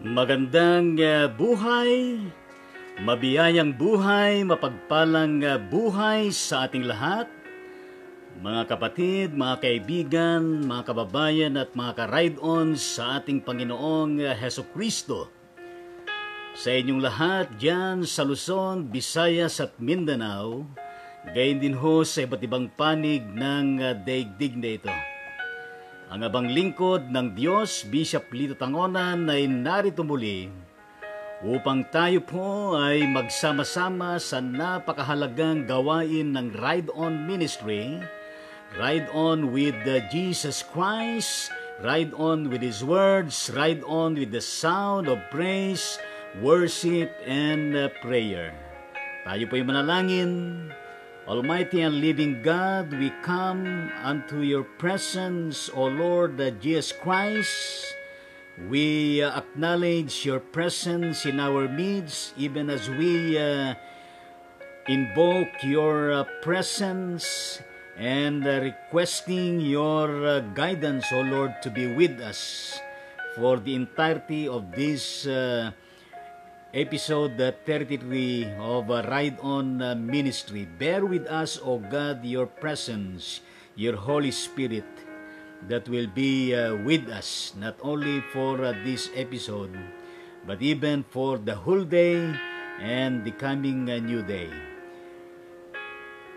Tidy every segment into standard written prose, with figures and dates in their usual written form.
Magandang buhay, mabiyayang buhay, mapagpalang buhay sa ating lahat. Mga kapatid, mga kaibigan, mga kababayan at mga ka-ride-on sa ating Panginoong Hesukristo. Sa inyong lahat dyan sa Luzon, Visayas at Mindanao, gayon din ho sa iba't ibang panig ng daigdig na ito. Ang abang lingkod ng Diyos, Bishop Lito Tangonan, ay narito muli upang tayo po ay magsama-sama sa napakahalagang gawain ng Ride On Ministry. Ride on with Jesus Christ, ride on with His words, ride on with the sound of praise, worship, and prayer. Tayo po'y manalangin. Almighty and living God, we come unto your presence, O Lord Jesus Christ. We acknowledge your presence in our midst, even as we invoke your presence and requesting your guidance, O Lord, to be with us for the entirety of this episode 33 of Ride On Ministry. Bear with us, O God, your presence, your Holy Spirit that will be with us, not only for this episode, but even for the whole day and the coming new day.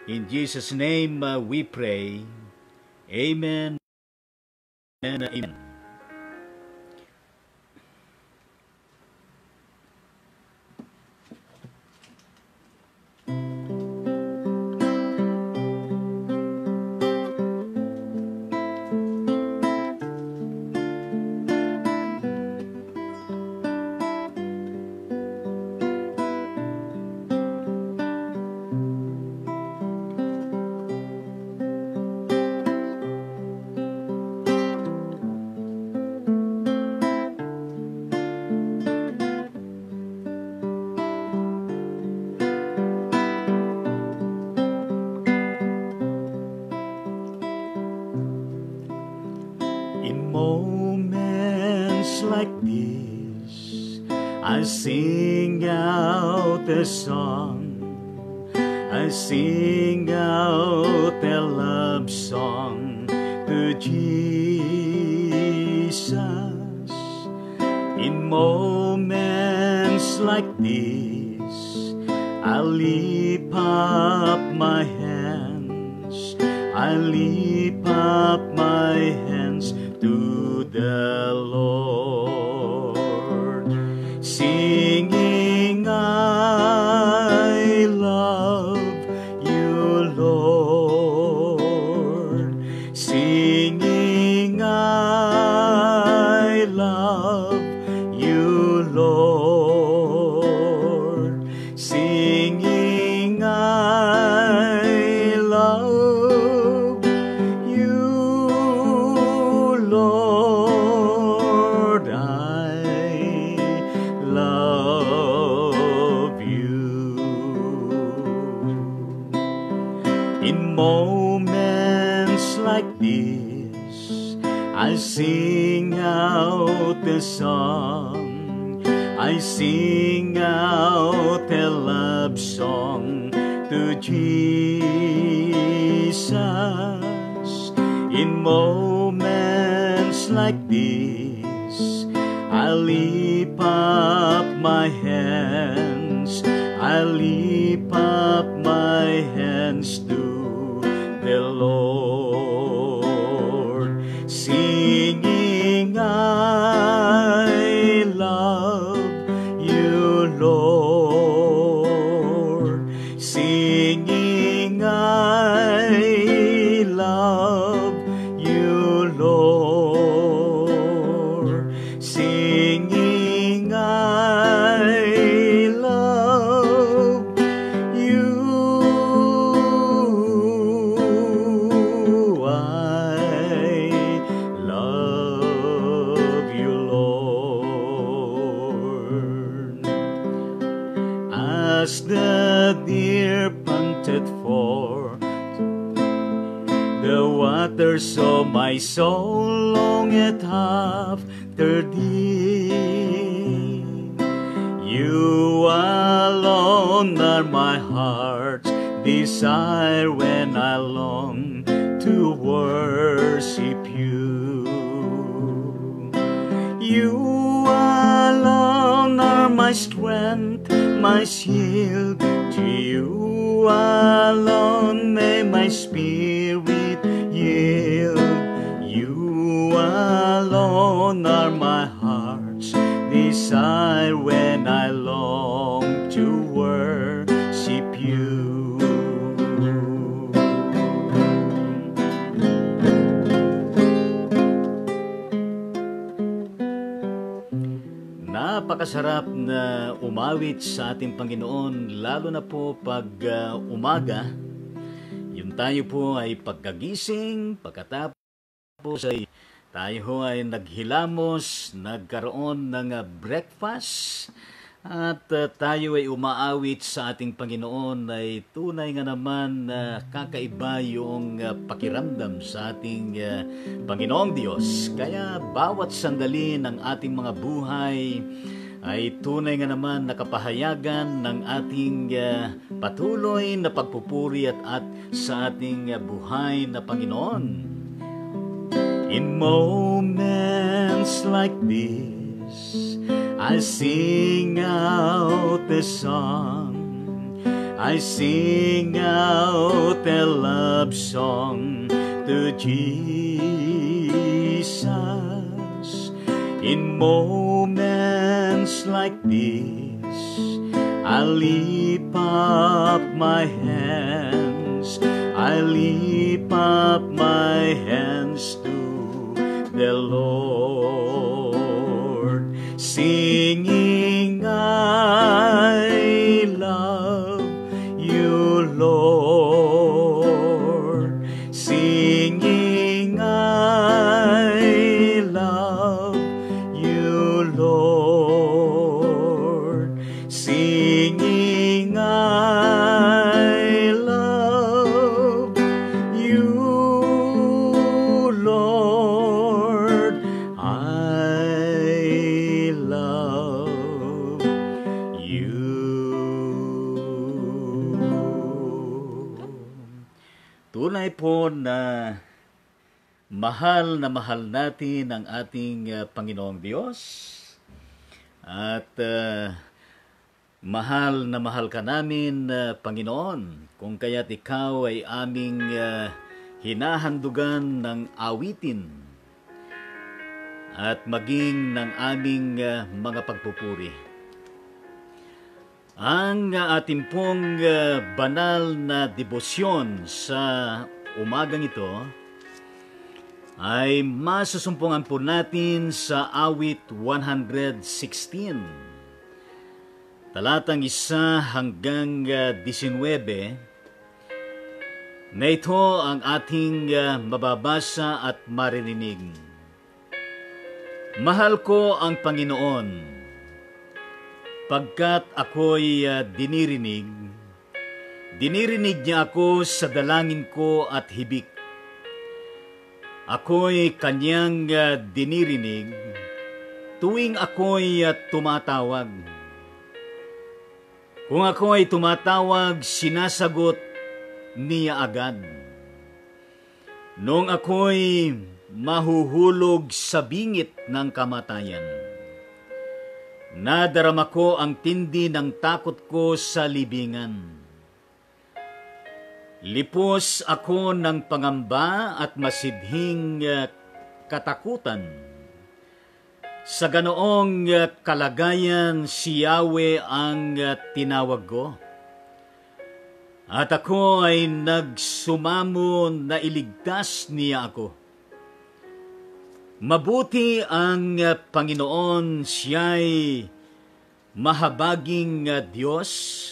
In Jesus' name we pray. Amen and amen. I sing out a song, I sing out a love song to Jesus. In moments like this, I lift up my hands, I lift up my hands to the Lord, singing, I love you, Lord. Singing, I love you, Lord. Singing, I love you, Lord. I love you. In moments like this, I sing out a song, I sing out a love song to Jesus. In moments like this, I lift up my hands, I lift up my hands to the Lord, singing, I love you, Lord. Singing, I love you, Lord. Singing, I love you, I love you, Lord. As the deer panted for the waters of my soul longeth after thee, You alone are my heart's desire when I long to worship you. You alone are my strength, my shield. To you alone may my spirit yield. You alone are my heart's desire when I long to worship you. Napakasarap na umawit sa ating Panginoon, lalo na po pag umaga. Yung tayo po ay pagkagising, pagkatapos ay tayo ay naghilamos, nagkaroon ng breakfast, at tayo ay umaawit sa ating Panginoon, ay tunay nga naman kakaiba yung pakiramdam sa ating Panginoong Diyos. Kaya bawat sandali ng ating mga buhay ay tunay nga naman nakapahayagan ng ating patuloy na pagpupuri at sa ating buhay na Panginoon. In moments like this, I sing out the song, I sing out a love song to Jesus. In moments like this, I lift up my hands, I lift up my hands to the Lord, singing, I love you, Lord, singing, I love you, Lord, singing, I love you, Lord, I love you. Tunay po na mahal natin ang ating Panginoong Diyos, at mahal na mahal ka namin, Panginoon, kung kaya't ikaw ay aming hinahandugan ng awitin at maging ng aming mga pagpupuri. Ang ating pong banal na debosyon sa umagang ito ay masusumpungan po natin sa awit 116, talatang 1 hanggang 19, na ito ang ating mababasa at maririnig. Mahal ko ang Panginoon, pagkat ako'y dinirinig niya ako sa dalangin ko at hibik. Ako'y kanyang dinirinig tuwing ako'y tumatawag. Kung ako'y tumatawag, sinasagot niya agad. Nung ako'y mahuhulog sa bingit ng kamatayan, nadarama ko ang tindi ng takot ko sa libingan. Lipos ako ng pangamba at masidhing katakutan. Sa ganoong kalagayan, si Yahweh ang tinawag ko. At ako ay nagsumamo na iligtas niya ako. Mabuti ang Panginoon, siya'y mahabaging Diyos.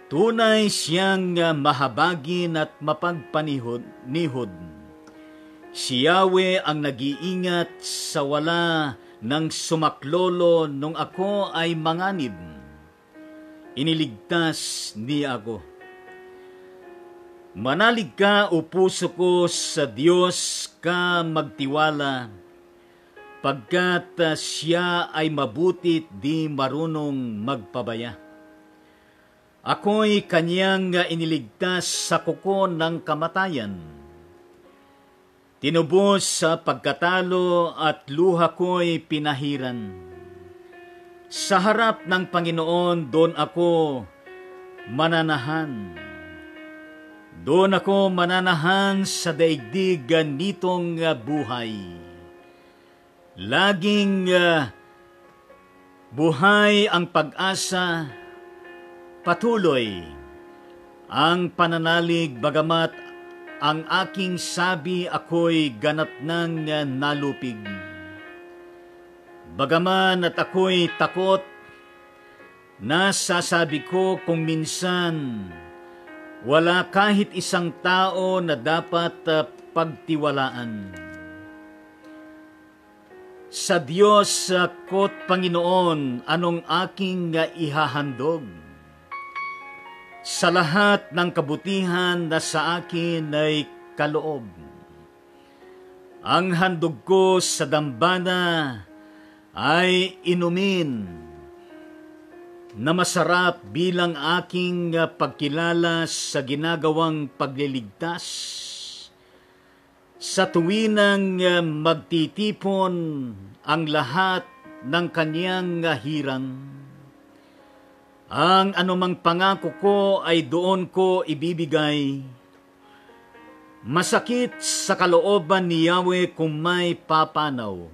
Tunay siyang mahabagin at mapagpanihod. Si Yahweh ang nag-iingat sa wala ng sumaklolo nung ako ay manganib. Iniligtas niya ako. Manalig ka, o puso ko, sa Diyos ka magtiwala. pagkat siya ay mabutit di marunong magpabaya. Ako'y kanyang iniligtas sa kuko ng kamatayan. Tinubos sa pagkatalo at luha ko'y pinahiran. Sa harap ng Panginoon, doon ako mananahan. Doon ako mananahan sa daigdig nitong buhay. Laging buhay ang pag-asa, patuloy ang pananalig, bagamat ang aking sabi ako'y ganap ng nalupig. Bagaman at ako'y takot, nasasabi ko kung minsan wala kahit isang tao na dapat pagtiwalaan. Sa Diyos ko't Panginoon, anong aking ihahandog? Sa lahat ng kabutihan na sa akin ay kaloob. Ang handog ko sa dambana ay inumin na masarap bilang aking pagkilala sa ginagawang pagliligtas. Sa tuwinang magtitipon ang lahat ng kanyang hirang, ang anumang pangako ko ay doon ko ibibigay. Masakit sa kalooban ni Yahweh kung may papanaw.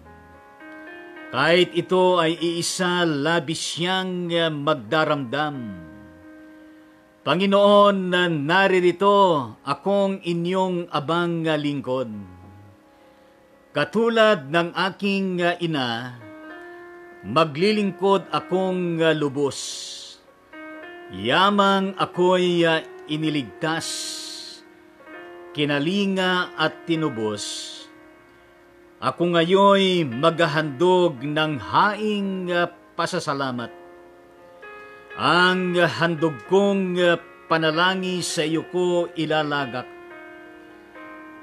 Kahit ito ay iisa, labis siyang magdaramdam. Panginoon, naririto akong inyong abang lingkod. Katulad ng aking ina, maglilingkod akong lubos. Yamang ako'y iniligtas, kinalinga at tinubos. Ako ngayoy maghahandog ng haing pasasalamat. Ang handog kong panalangin sa iyo ko ilalagak.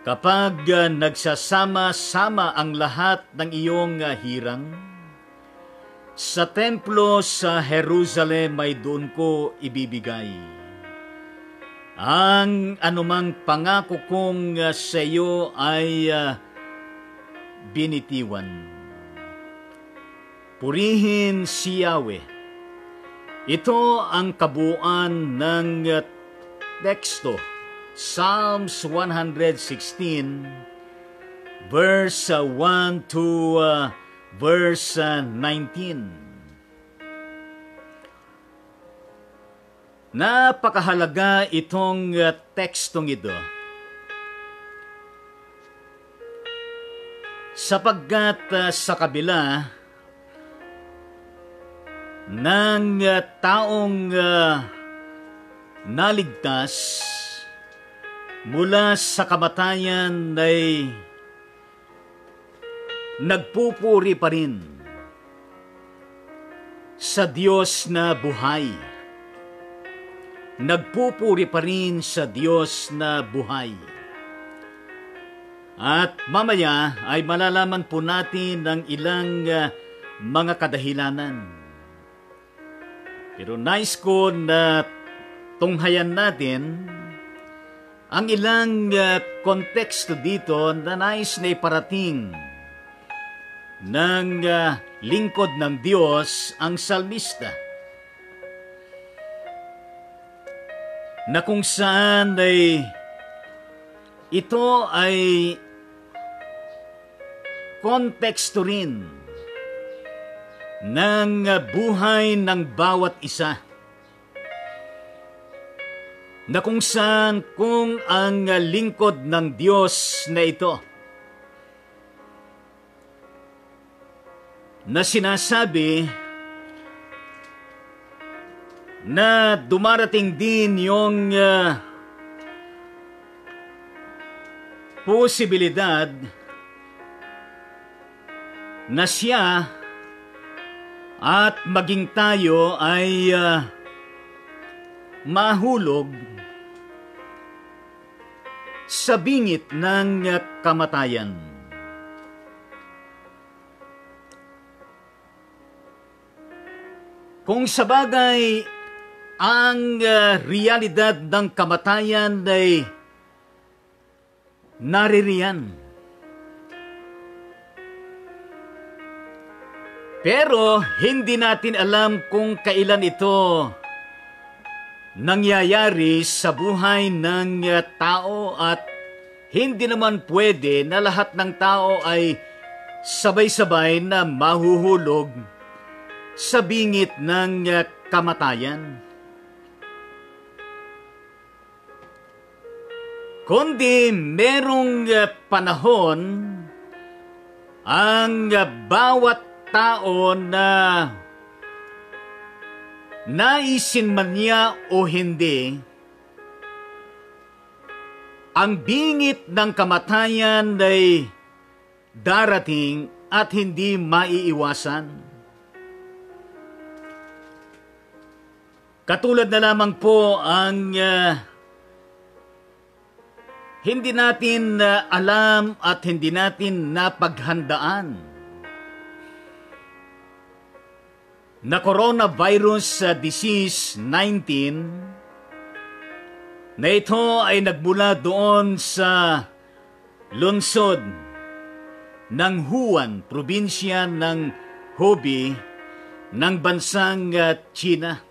Kapag nagsasama-sama ang lahat ng iyong hirang, sa templo sa Jerusalem ay doon ko ibibigay. Ang anumang pangako kong sa iyo ay binitiwan. Purihin si Yahweh. Ito ang kabuuan ng teksto. Psalms 116, verse 1 to verse 19. Napakahalaga itong tekstong ito. Sapagkat sa kabila ng taong naligtas mula sa kamatayan ay nagpupuri pa rin sa Diyos na buhay. Nagpupuri pa rin sa Diyos na buhay. At mamaya ay malalaman po natin ng ilang mga kadahilanan. Pero nais ko na tunghayan natin ang ilang konteksto dito na nais na iparating ng lingkod ng Diyos, ang salmista, na kung saan ay ito ay konteksto rin ng buhay ng bawat isa, na kung saan kung ang lingkod ng Diyos na ito na sinasabi na dumarating din yung posibilidad na siya at maging tayo ay mahulog sa bingit ng kamatayan. Kung sabagay ang realidad ng kamatayan ay naririyan. Pero hindi natin alam kung kailan ito nangyayari sa buhay ng tao at hindi naman pwede na lahat ng tao ay sabay-sabay na mahuhulog sa bingit ng kamatayan. Kundi merong panahon ang bawat tao na naisin man niya o hindi, ang bingit ng kamatayan ay darating at hindi maiiwasan. Katulad na lamang po ang hindi natin alam at hindi natin napaghandaan na coronavirus disease 19 na ito ay nagmula doon sa lungsod ng Wuhan, probinsya ng Hubei ng bansang China.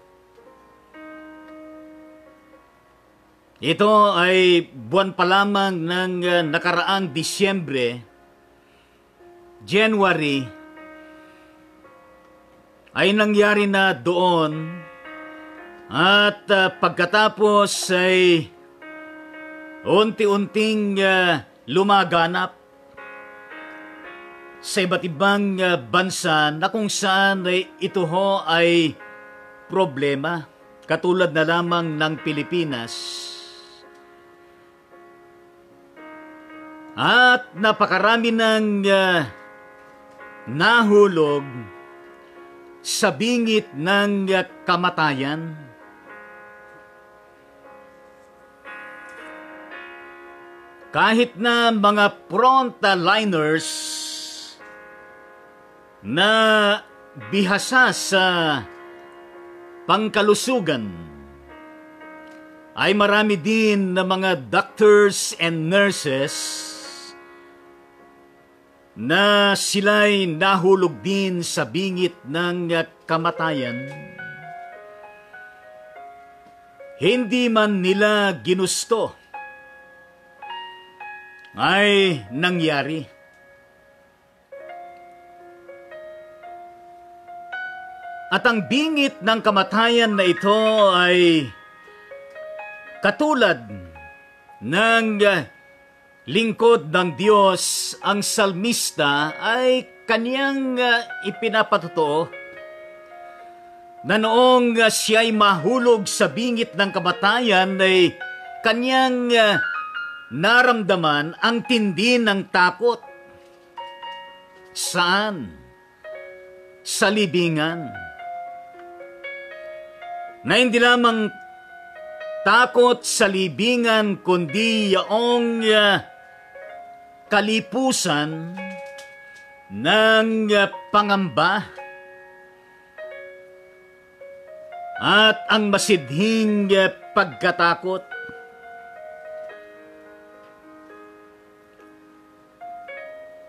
Ito ay buwan pa lamang ng nakaraang Disyembre, January, ay nangyari na doon at pagkatapos ay unti-unting lumaganap sa iba't ibang bansa na kung saan ito ho ay problema, katulad na lamang ng Pilipinas. At napakarami ng nahulog sa bingit ng kamatayan. Kahit na mga frontliners na bihasa sa pangkalusugan, ay marami din na mga doctors and nurses na sila'y nahulog din sa bingit ng kamatayan. Hindi man nila ginusto, ay nangyari. At ang bingit ng kamatayan na ito ay katulad ng lingkod ng Diyos, ang salmista ay kaniyang ipinapatotoo na noong siya'y mahulog sa bingit ng kamatayan ay kaniyang naramdaman ang tindi ng takot. Saan? Sa libingan. Na hindi lamang takot sa libingan, kundi yaong kalipusan ng pangamba at ang masidhing pagkatakot.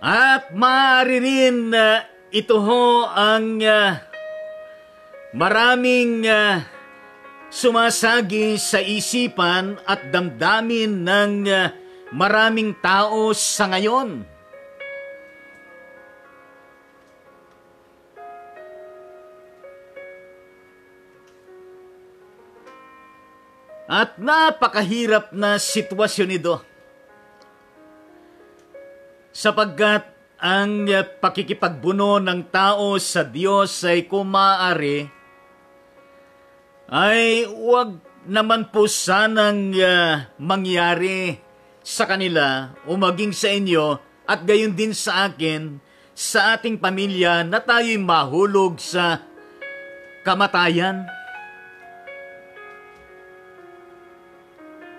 At maaari rin ito ho ang maraming sumasagi sa isipan at damdamin ng maraming tao sa ngayon. At napakahirap na sitwasyon ito, sapagkat ang pakikipagbuno ng tao sa Diyos ay kung maaari, ay huwag naman po sanang mangyari sa kanila o maging sa inyo at gayon din sa akin, sa ating pamilya, na tayo'y mahulog sa kamatayan.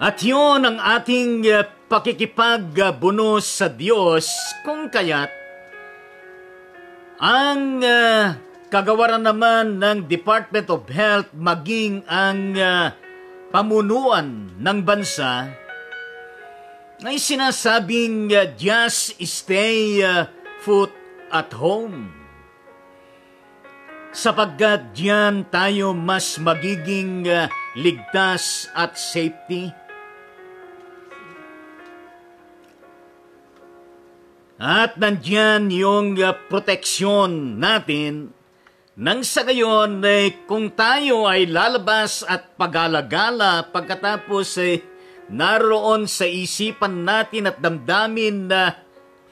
At yun ang ating pakikipagbuno sa Diyos, kung kaya't ang kagawaran naman ng Department of Health maging ang pamunuan ng bansa ay sinasabing just stay put at home. Sapagkat diyan tayo mas magiging ligtas at safety. At nandiyan yung proteksyon natin nang sa gayon kung tayo ay lalabas at pag-alagala pagkatapos naroon sa isipan natin at damdamin na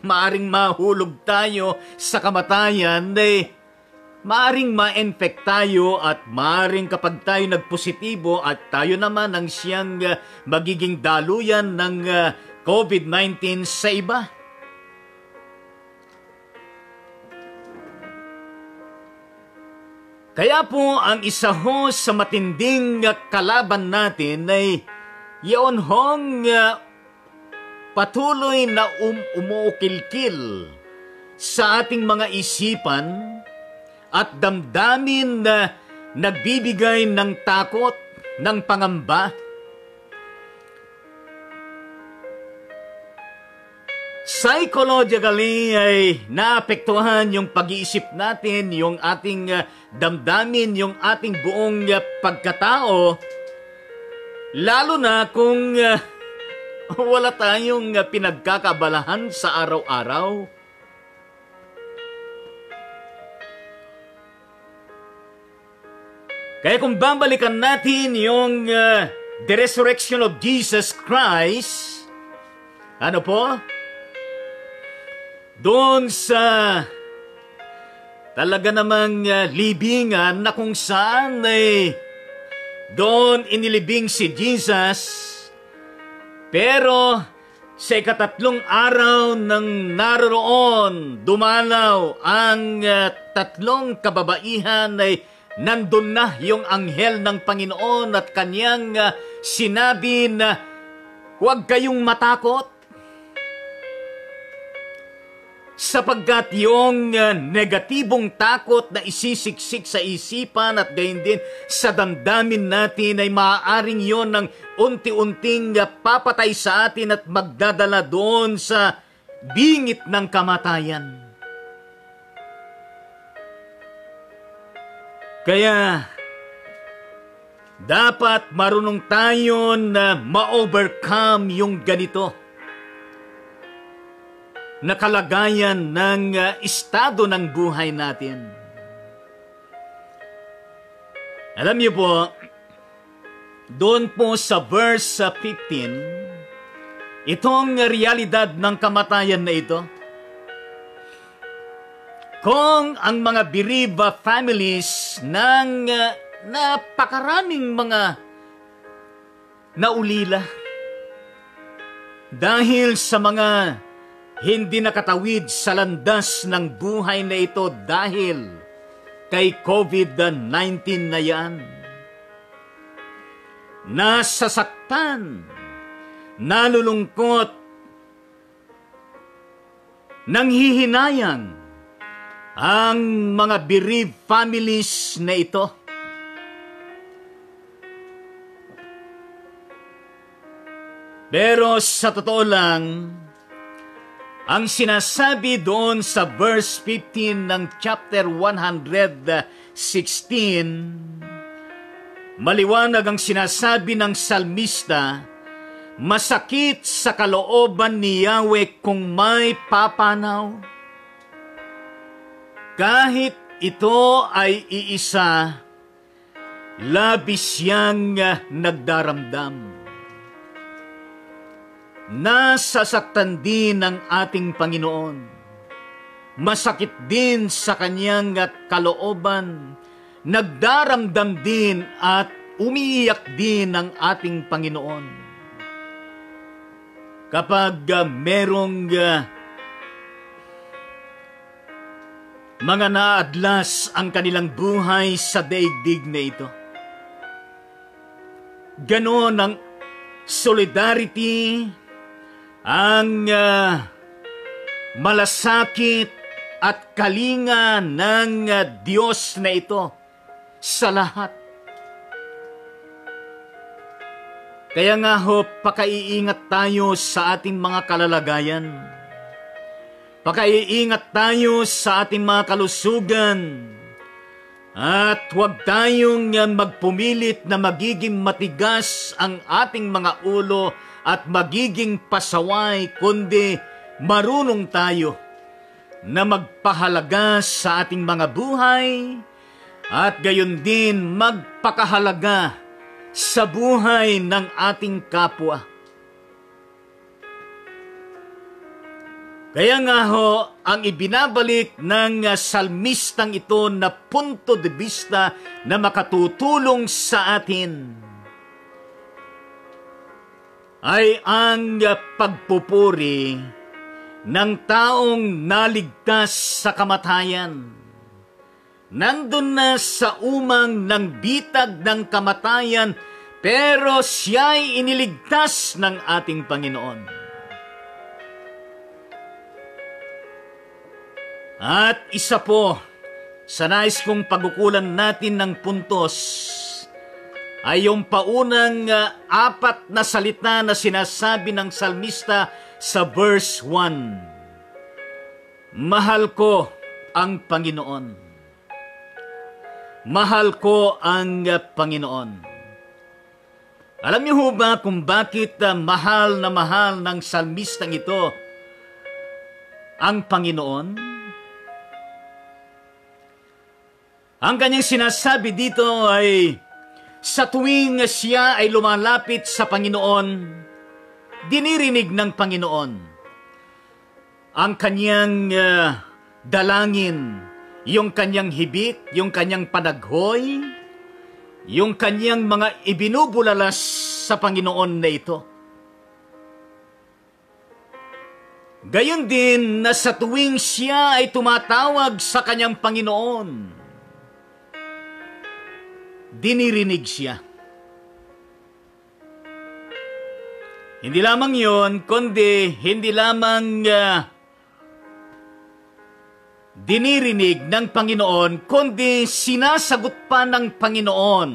maaring mahulog tayo sa kamatayan, maaring ma-infect tayo at maaring kapag tayo nagpositibo at tayo naman ang siyang magiging daluyan ng COVID-19 sa iba. Kaya po ang isa ho sa matinding kalaban natin ay yun hong patuloy na umuukilkil sa ating mga isipan at damdamin na nagbibigay ng takot, ng pangamba. Psychologically ay naapektuhan yung pag-iisip natin, yung ating damdamin, yung ating buong pagkatao, lalo na kung wala tayong pinagkakabalahan sa araw-araw. Kaya kung babalikan natin yung the resurrection of Jesus Christ, ano po? Doon sa talaga namang libingan na kung saan doon inilibing si Jesus, pero sa ikatatlong araw nang naroon dumalaw ang tatlong kababaihan ay nandun na yung anghel ng Panginoon at kanyang sinabi na huwag kayong matakot. Sapagkat yung negatibong takot na isisiksik sa isipan at gayon din sa damdamin natin ay maaaring yon ng unti-unting papatay sa atin at magdadala doon sa bingit ng kamatayan. Kaya dapat marunong tayo na ma-overcome yung ganito na kalagayan ng estado ng buhay natin. Alam niyo po, doon po sa verse 15, itong realidad ng kamatayan na ito, kung ang mga bereaved families ng napakaraming mga naulila dahil sa mga hindi nakatawid sa landas ng buhay na ito dahil kay COVID-19 na yan. Nasasaktan, nalulungkot, nanghihinayang ang mga bereaved families na ito. Pero sa totoo lang, ang sinasabi doon sa verse 15 ng chapter 116, maliwanag ang sinasabi ng salmista, masakit sa kalooban ni Yahweh kung may papanaw. Kahit ito ay iisa, labis siyang nagdaramdam. Nasasaktan din ng ating Panginoon. Masakit din sa kanyang kalooban. Nagdaramdam din at umiiyak din ng ating Panginoon. Kapag merong mga naadlas ang kanilang buhay sa daigdig na ito. Ganon ang solidarity, ang malasakit at kalinga ng Diyos na ito sa lahat. Kaya nga ho, pakaiingat tayo sa ating mga kalalagayan. Pakaiingat tayo sa ating mga kalusugan. At huwag tayong magpumilit na magiging matigas ang ating mga ulo at magiging pasaway, kundi marunong tayo na magpahalaga sa ating mga buhay at gayon din magpakahalaga sa buhay ng ating kapwa. Kaya nga ho, ang ibinabalik ng salmistang ito na punto de vista na makatutulong sa atin ay ang pagpupuri ng taong naligtas sa kamatayan. Nandun na sa umang ng bitag ng kamatayan, pero siya'y iniligtas ng ating Panginoon. At isa po sa nais kong pagkukulan natin ng puntos ay yung paunang apat na salita na sinasabi ng salmista sa verse 1. Mahal ko ang Panginoon. Mahal ko ang Panginoon. Alam niyo ho ba kung bakit mahal ng salmistang ito ang Panginoon? Ang kanyang sinasabi dito ay, sa tuwing siya ay lumalapit sa Panginoon, dinirinig ng Panginoon ang kanyang dalangin, yung kanyang hibik, yung kanyang panaghoy, yung kanyang mga ibinubulalas sa Panginoon na ito. Gayon din na sa tuwing siya ay tumatawag sa kanyang Panginoon, dinirinig siya. Hindi lamang yon, kundi hindi lamang dinirinig ng Panginoon, kundi sinasagot pa ng Panginoon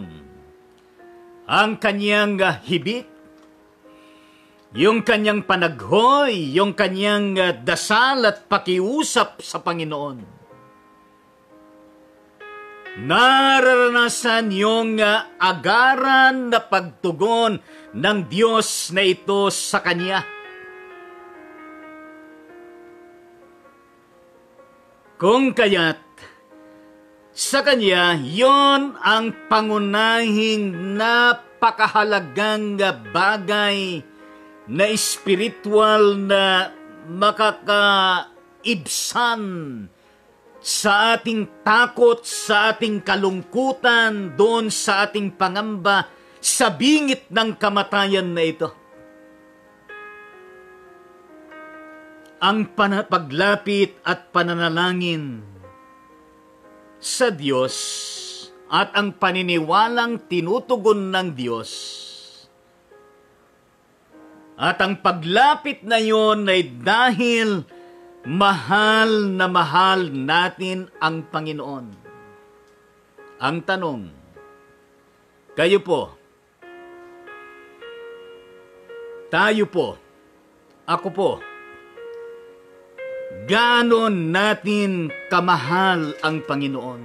ang kanyang hibik, yung kanyang panaghoy, yung kanyang dasal at pakiusap sa Panginoon. Nararanasan yung agaran na pagtugon ng Diyos na ito sa Kanya. Kung kaya't sa Kanya, yon ang pangunahing napakahalagang bagay na espiritual na makakaibsan sa ating takot, sa ating kalungkutan, doon sa ating pangamba, sa bingit ng kamatayan na ito. Ang paglapit at pananalangin sa Diyos at ang paniniwalang tinutugon ng Diyos. At ang paglapit na yon ay dahil mahal na mahal natin ang Panginoon. Ang tanong, kayo po, tayo po, ako po, gaano natin kamahal ang Panginoon?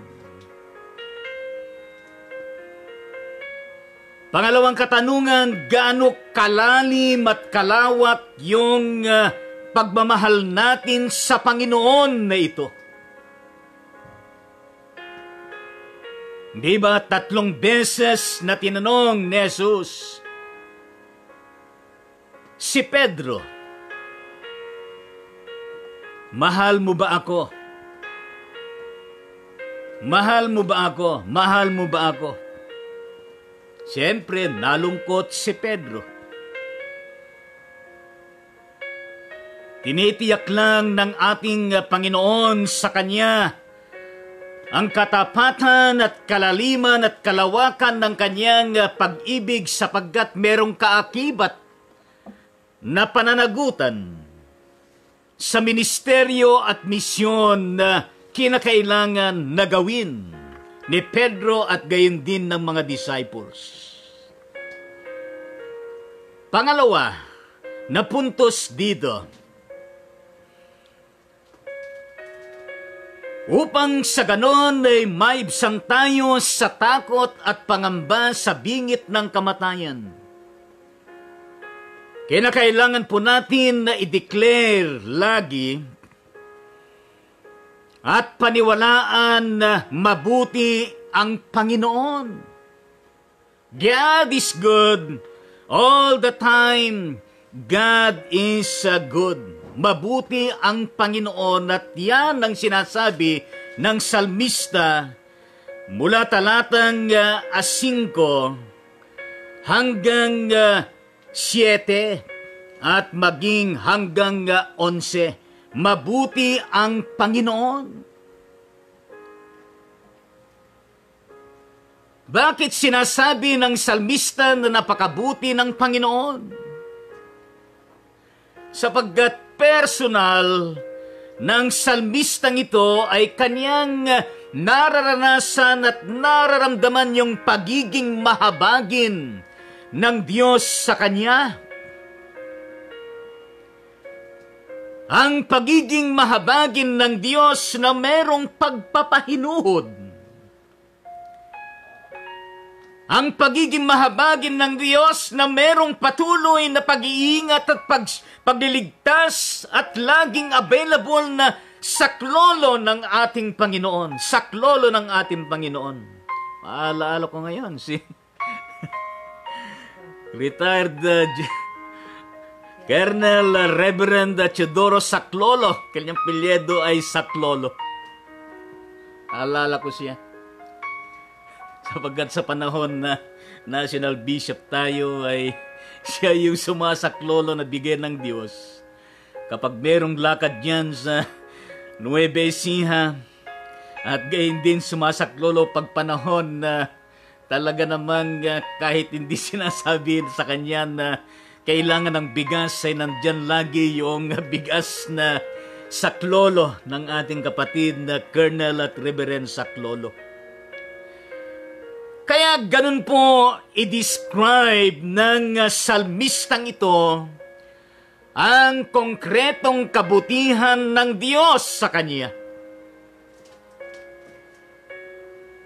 Pangalawang katanungan, gaano kalalim at kalawak yung pagmamahal natin sa Panginoon na ito? Di ba 3 beses na tinanong ni Jesus si Pedro, mahal mo ba ako? Mahal mo ba ako? Mahal mo ba ako? Siyempre, nalungkot si Pedro. Tinitiyak lang ng ating Panginoon sa Kanya ang katapatan at kalaliman at kalawakan ng Kanyang pag-ibig sapagkat merong kaakibat na pananagutan sa ministeryo at misyon na kinakailangan na gawin ni Pedro at gayon din ng mga disciples. Pangalawa, na puntos dito, upang sa ganon ay maibsan tayo sa takot at pangamba sa bingit ng kamatayan. Kinakailangan po natin na i-declare lagi at paniwalaan na mabuti ang Panginoon. God is good all the time. God is good. Mabuti ang Panginoon at yan ang sinasabi ng salmista mula talatang 5 hanggang 7 at maging hanggang 11. Mabuti ang Panginoon. Bakit sinasabi ng salmista na napakabuti ng Panginoon? Sapagkat personal ng salmistang ito ay kanyang nararanasan at nararamdaman yung pagiging mahabagin ng Diyos sa kanya. Ang pagiging mahabagin ng Diyos na merong pagpapahinuhod. Ang pagiging mahabagin ng Diyos na merong patuloy na pag-iingat at pagliligtas at laging available na saklolo ng ating Panginoon. Saklolo ng ating Panginoon. Maalaala ko ngayon si retired Colonel Reverend Teodoro Saklolo. Kanyang pilyedo ay Saklolo. Alala ko siya. Sapagkat sa panahon na National Bishop tayo ay siya yung sumasaklolo na bigyan ng Diyos. Kapag merong lakad yan sa Nueva Ecija at gayon din sumasaklolo pag panahon na talaga namang kahit hindi sinasabi sa kanya na kailangan ng bigas ay nandyan lagi yung bigas na saklolo ng ating kapatid na Colonel at Reverend Saklolo. Kaya ganun po i-describe ng salmistang ito ang konkretong kabutihan ng Diyos sa kanya.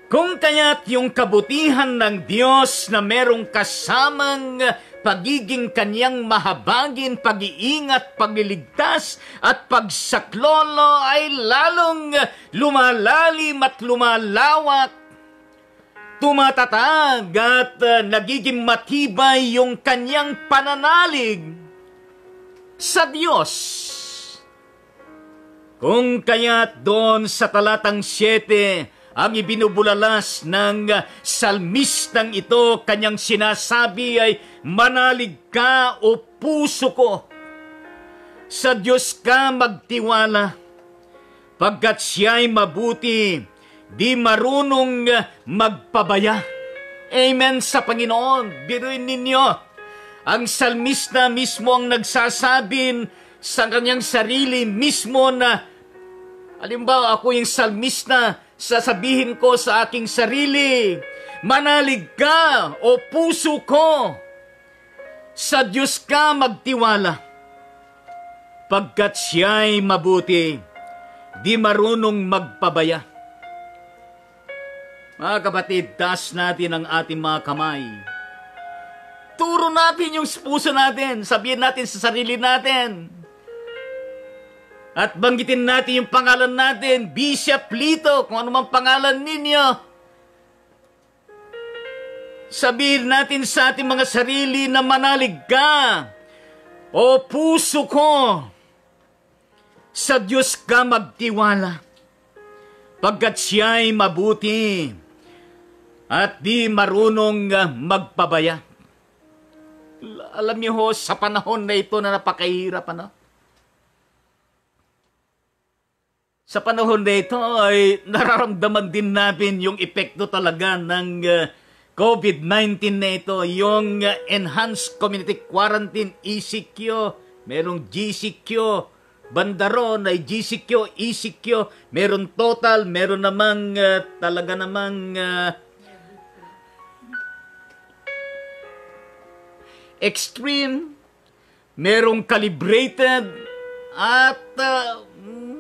Kung kaya't yung kabutihan ng Diyos na merong kasamang pagiging kanyang mahabagin, pag-iingat, pagliligtas at pagsaklolo ay lalong lumalalim at lumalawak, tumatatag at nagiging matibay yung kanyang pananalig sa Diyos. Kung kaya't doon sa talatang 7, ang ibinubulalas ng salmistang ito, kanyang sinasabi ay, manalig ka o puso ko, sa Diyos ka magtiwala, pagkat siya'y mabuti, di marunong magpabaya. Amen sa Panginoon. Biruin ninyo, ang salmista mismo ang nagsasabi sa kanyang sarili mismo na, halimbawa ako yung salmista, sasabihin ko sa aking sarili, manalig ka o puso ko, sa Diyos ka magtiwala, pagkat siya'y mabuti, di marunong magpabaya. Mga kapatid, taas natin ang ating mga kamay. Turo natin yung puso natin. Sabihin natin sa sarili natin. At banggitin natin yung pangalan natin. Bishop Lito, kung ano mang pangalan ninyo. Sabihin natin sa ating mga sarili na manalig ka. O puso ko, sa Diyos ka magtiwala. Pagkat siya'y mabuti at di marunong magpabaya. Alam niyo ho, sa panahon na ito na napakahirap, ano? Sa panahon na ito ay nararamdaman din natin yung epekto talaga ng COVID-19 na ito, yung Enhanced Community Quarantine, ECQ, merong GCQ, bandaron ay GCQ, ECQ, meron total, meron namang talaga namang extreme, merong calibrated, at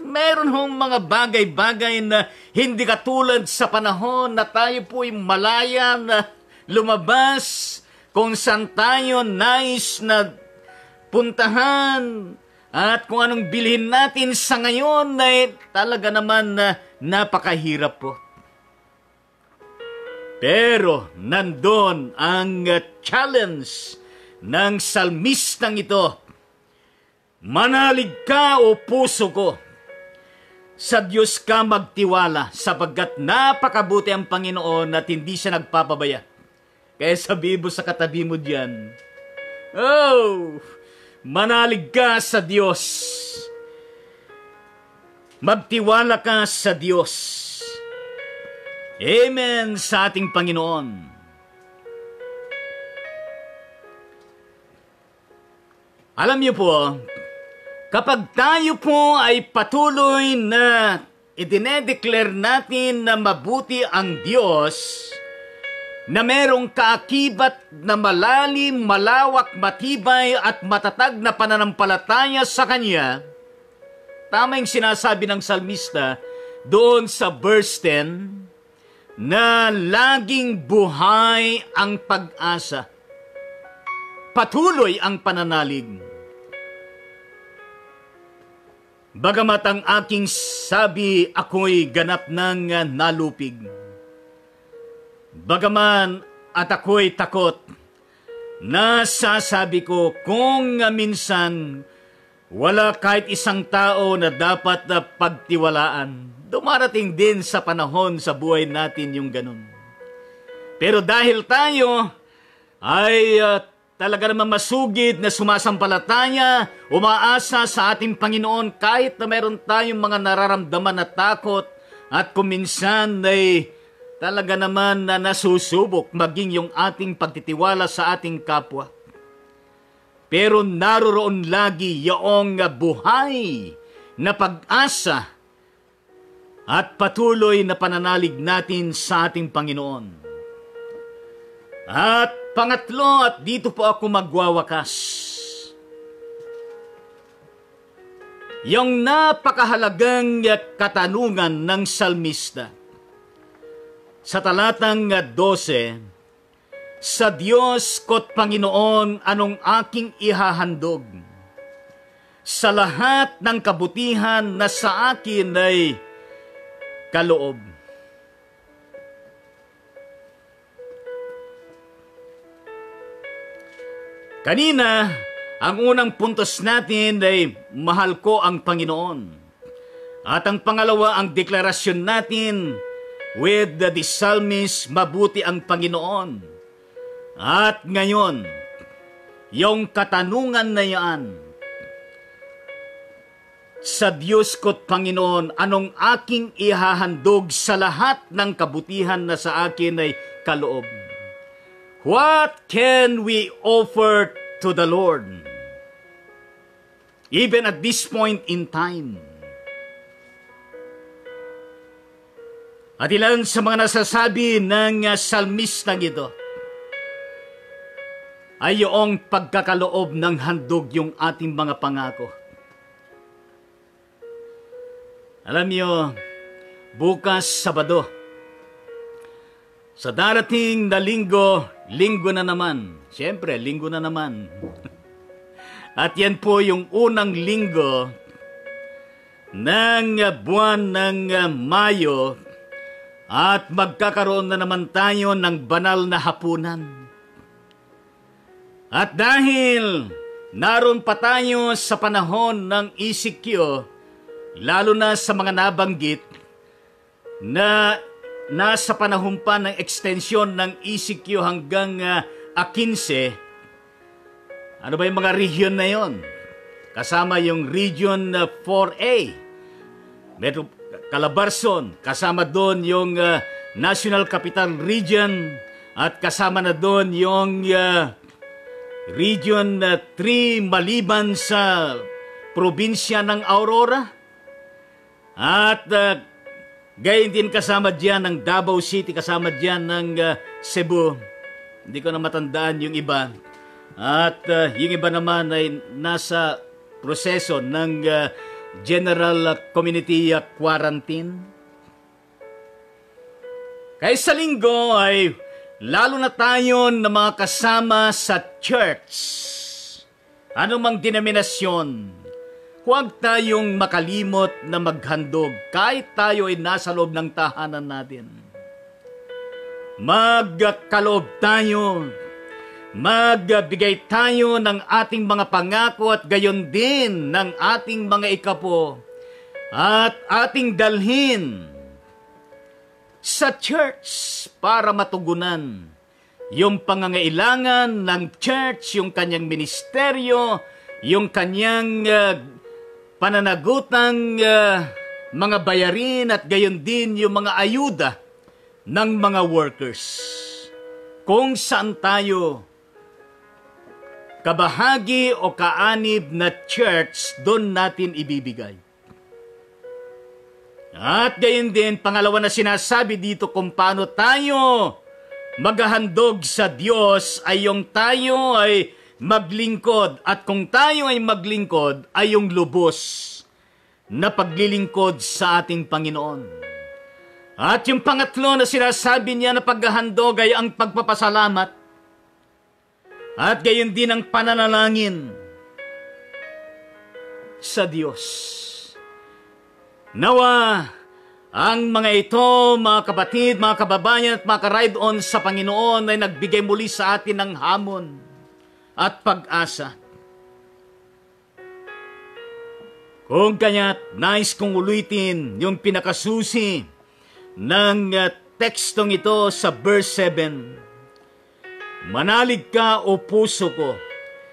meron hong mga bagay-bagay na hindi katulad sa panahon na tayo po'y malaya na lumabas kung saan tayo nais na puntahan at kung anong bilhin natin sa ngayon ay talaga naman na napakahirap po. Pero nandun ang challenge ng salmistang ito. Manalig ka o puso ko, sa Diyos ka magtiwala sapagkat napakabuti ang Panginoon at hindi siya nagpapabaya. Kaya sabi mo sa katabi mo diyan, oh, manalig ka sa Diyos. Magtiwala ka sa Diyos. Amen sa ating Panginoon. Alam niyo po, kapag tayo po ay patuloy na idinedeclare natin na mabuti ang Diyos, na merong kaakibat na malalim, malawak, matibay at matatag na pananampalataya sa Kanya, tama yung sinasabi ng salmista doon sa verse 10, na laging buhay ang pag-asa. Patuloy ang pananalig. Bagamat ang aking sabi, ako'y ganap ng nalupig. Bagaman at ako'y takot, nasasabi ko kung minsan wala kahit isang tao na dapat na pagtiwalaan. Dumarating din sa panahon sa buhay natin yung ganun. Pero dahil tayo ay talaga naman masugid na sumasampalataya, umaasa sa ating Panginoon kahit na meron tayong mga nararamdaman na takot at kuminsan ay talaga naman na nasusubok maging yung ating pagtitiwala sa ating kapwa. Pero naroon lagi yung buhay na pag-asa at patuloy na pananalig natin sa ating Panginoon. At pangatlo, at dito po ako magwawakas, yung napakahalagang katanungan ng salmista. Sa talatang 12, sa Diyos ko't Panginoon, anong aking ihahandog? Sa lahat ng kabutihan na sa akin ay kaloob. Kanina, ang unang puntos natin ay mahal ko ang Panginoon. At ang pangalawa, ang deklarasyon natin with the psalmist, mabuti ang Panginoon. At ngayon, yung katanungan na yan, sa Diyos ko't Panginoon, anong aking ihahandog sa lahat ng kabutihan na sa akin ay kaloob? What can we offer to the Lord? Even at this point in time. At ilan sa mga nasasabi ng salmistang ito ay yung pagkakaloob ng handog yung ating mga pangako. Alam niyo, bukas Sabado, sa darating na linggo na naman. Siyempre, linggo na naman. At yan po yung unang linggo ng buwan ng Mayo at magkakaroon na naman tayo ng banal na hapunan. At dahil naroon pa tayo sa panahon ng ECQ, lalo na sa mga nabanggit na nasa panahon pa ng extension ng ECQ hanggang 15. Ano ba yung mga region na yon? Kasama yung Region 4A, Metro Calabarzon, kasama doon yung National Capital Region, at kasama na doon yung Region 3 maliban sa probinsya ng Aurora. At gayon din kasama diyan ng Davao City, kasama diyan ng Cebu. Hindi ko na matandaan yung iba. At yung iba naman ay nasa proseso ng general community quarantine. Kaya sa linggo ay lalo na tayo na mga kasama sa church. Anumang denominasyon, huwag tayong makalimot na maghandog kahit tayo ay nasa loob ng tahanan natin. Magkaloob tayo, magbigay tayo ng ating mga pangako at gayon din ng ating mga ikapo at ating dalhin sa church para matugunan yung pangangailangan ng church, yung kanyang ministeryo, yung kanyang pananagutang mga bayarin at gayon din yung mga ayuda ng mga workers. Kung saan tayo kabahagi o kaanib na church, doon natin ibibigay. At gayon din, pangalawa na sinasabi dito kung paano tayo maghahandog sa Diyos ay yung tayo ay maglingkod. At kung tayo ay maglingkod ay yung lubos na paglilingkod sa ating Panginoon. At yung pangatlo na sinasabi niya na paghahandog ay ang pagpapasalamat. At gayon din ang pananalangin sa Diyos. Nawa, ang mga ito, mga kapatid, mga kababayan at mga ka-ride-on sa Panginoon ay nagbigay muli sa atin ng hamon at pag-asa. Kung kaya't nais kong ulitin yung pinakasusi ng tekstong ito sa verse 7. Manalig ka o puso ko,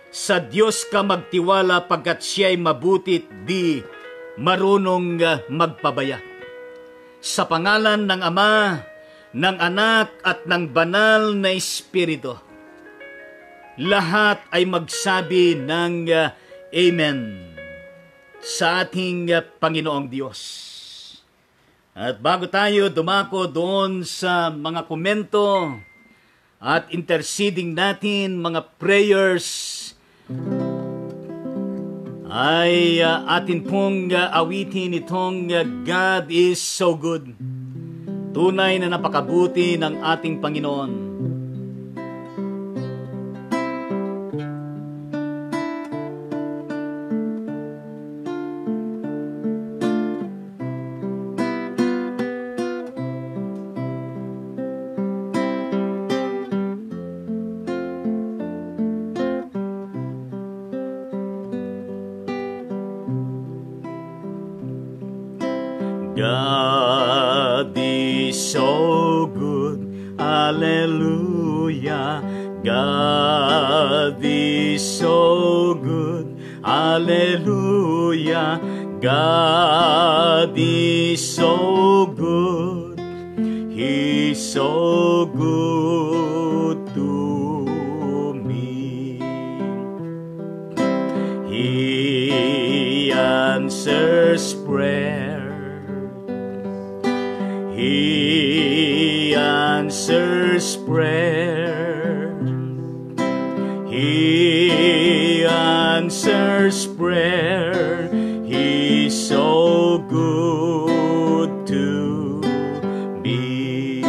sa Diyos ka magtiwala pagkat siya'y mabutit di marunong magpabaya. Sa pangalan ng Ama, ng Anak at ng Banal na Espiritu, lahat ay magsabi ng Amen sa ating Panginoong Diyos. At bago tayo dumako doon sa mga komento at interceding natin, mga prayers, ay atin pong awitin itong God is so good. Tunay na napakabuti ng ating Panginoon. God is so good, hallelujah. God is so good, hallelujah. God is so good, He's so good to me. He answers prayer. He answers prayer. He answers prayer. He's so good to me.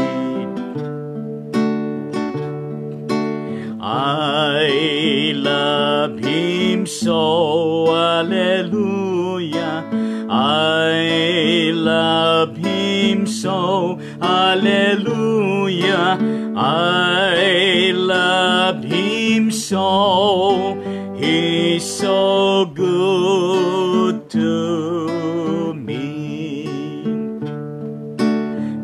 I love Him so, hallelujah. I love Him so, hallelujah. I love Him so, He's so good to me.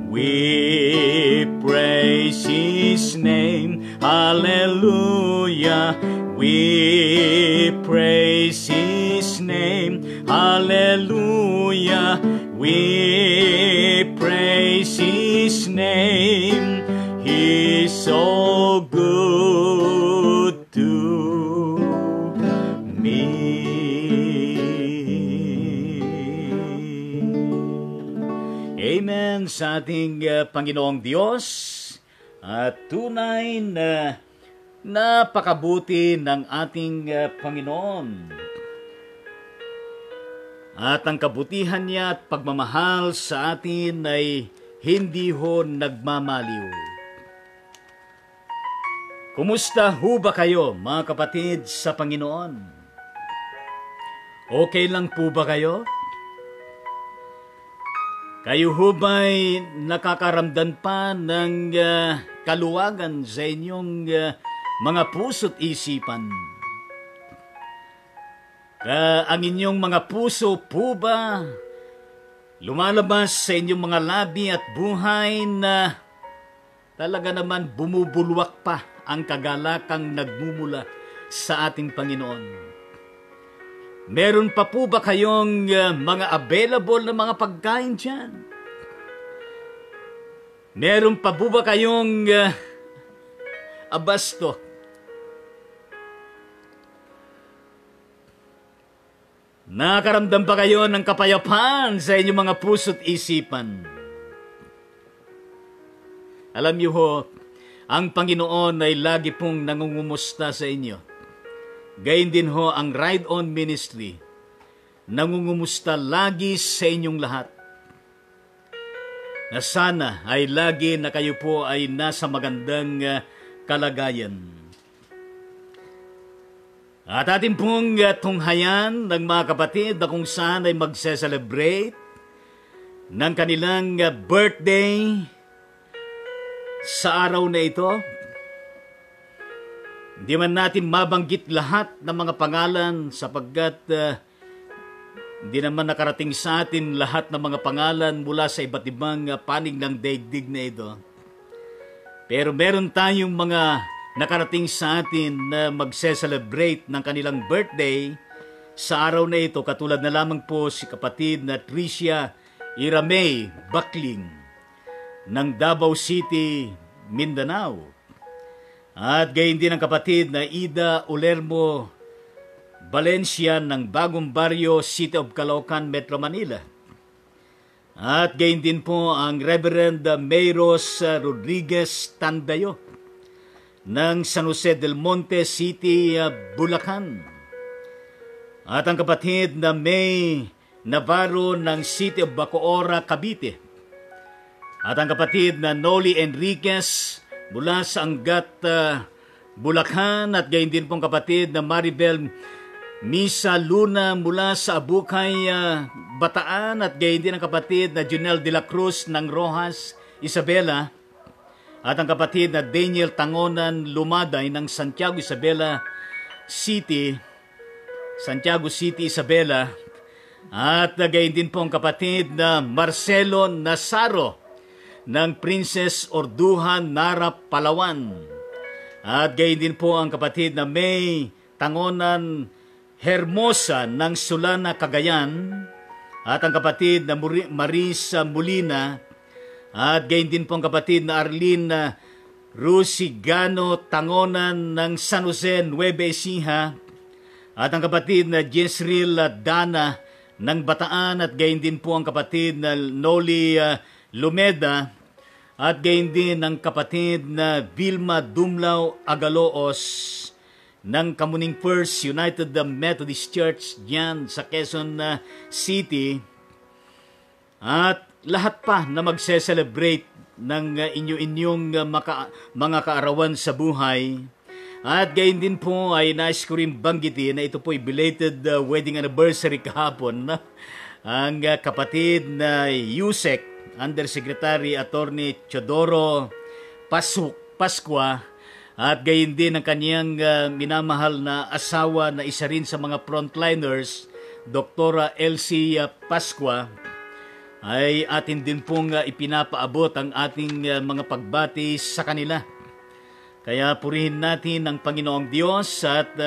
We praise His name, hallelujah. We praise His name, hallelujah. We praise His name. He's so good to me. sa ating Panginoong Diyos at tunay na napakabuti ng ating Panginoon. At ang kabutihan niya at pagmamahal sa atin ay hindi ho nagmamaliw. Kumusta ho ba kayo, mga kapatid sa Panginoon? Okay lang po ba kayo? Kayo ho ba'y nakakaramdam pa ng kaluwagan sa inyong mga puso't isipan? Ang inyong mga puso po ba lumalabas sa inyong mga labi at buhay na talaga naman bumubulwak pa ang kagalakang nagmumula sa ating Panginoon? Meron pa po ba kayong mga available na mga pagkain dyan? Meron pa po ba kayong abasto? Nakakaramdam pa kayo ng kapayapaan sa inyong mga puso't isipan? Alam niyo ho, ang Panginoon ay lagi pong nangungumusta sa inyo. Gayon din ho ang Ride On Ministry, nangungumusta lagi sa inyong lahat. Na sana ay lagi na kayo po ay nasa magandang kalagayan. At ating pong tunghayan ng mga kapatid na kung saan ay magse-celebrate ng kanilang birthday sa araw na ito. Hindi man natin mabanggit lahat ng mga pangalan sapagkat hindi naman nakarating sa atin lahat ng mga pangalan mula sa iba't ibang panig ng daigdig na ito. Pero meron tayong mga nakarating sa atin na magse-celebrate ng kanilang birthday sa araw na ito, katulad na lamang po si kapatid na Tricia Iramay Bakling ng Davao City, Mindanao. At gayon din ang kapatid na Ida Ulermo Valencia ng Bagong Barrio, City of Caloocan, Metro Manila. At gayon din po ang Reverend Mayros Rodriguez Tandayo ng San Jose del Monte City, Bulacan. At ang kapatid na May Navarro ng City of Bacoora, Cavite. At ang kapatid na Noli Enriquez mula sa Angat, Bulacan, at gayon din pong kapatid na Maribel Misa Luna mula sa Abukay, Bataan, at gayon din ang kapatid na Junel de la Cruz ng Rojas, Isabela, at ang kapatid na Daniel Tangonan Lumaday ng Santiago City, Isabela, at gayon din pong kapatid na Marcelo Nazaro ng Princess Orduhan, Nara, Palawan. At gayon din po ang kapatid na May Tangonan Hermosa ng Sulana, Cagayan. At ang kapatid na Marisa Molina. At gayon din po ang kapatid na Arlene Rusigano Tangonan ng San Jose, Nueva Ecija. At ang kapatid na Jezreel Dana ng Bataan. At gayon din po ang kapatid na Noli Lumeda. At gayon din ang kapatid na Vilma Dumlao Agaloos ng Kamuning First United Methodist Church diyan sa Quezon City. At lahat pa na magse-celebrate ng inyong mga kaarawan sa buhay. At gayon din po ay nais ko rin banggitin na ito po ay belated wedding anniversary kahapon. Ang kapatid na Yusek Undersecretary Attorney Chodoro Pascua, at gayon din ang kaniyang minamahal na asawa na isa rin sa mga frontliners, Dr. Elsie Pascua, ay atin din pong ipinapaabot ang ating mga pagbati sa kanila. Kaya purihin natin ang Panginoong Diyos at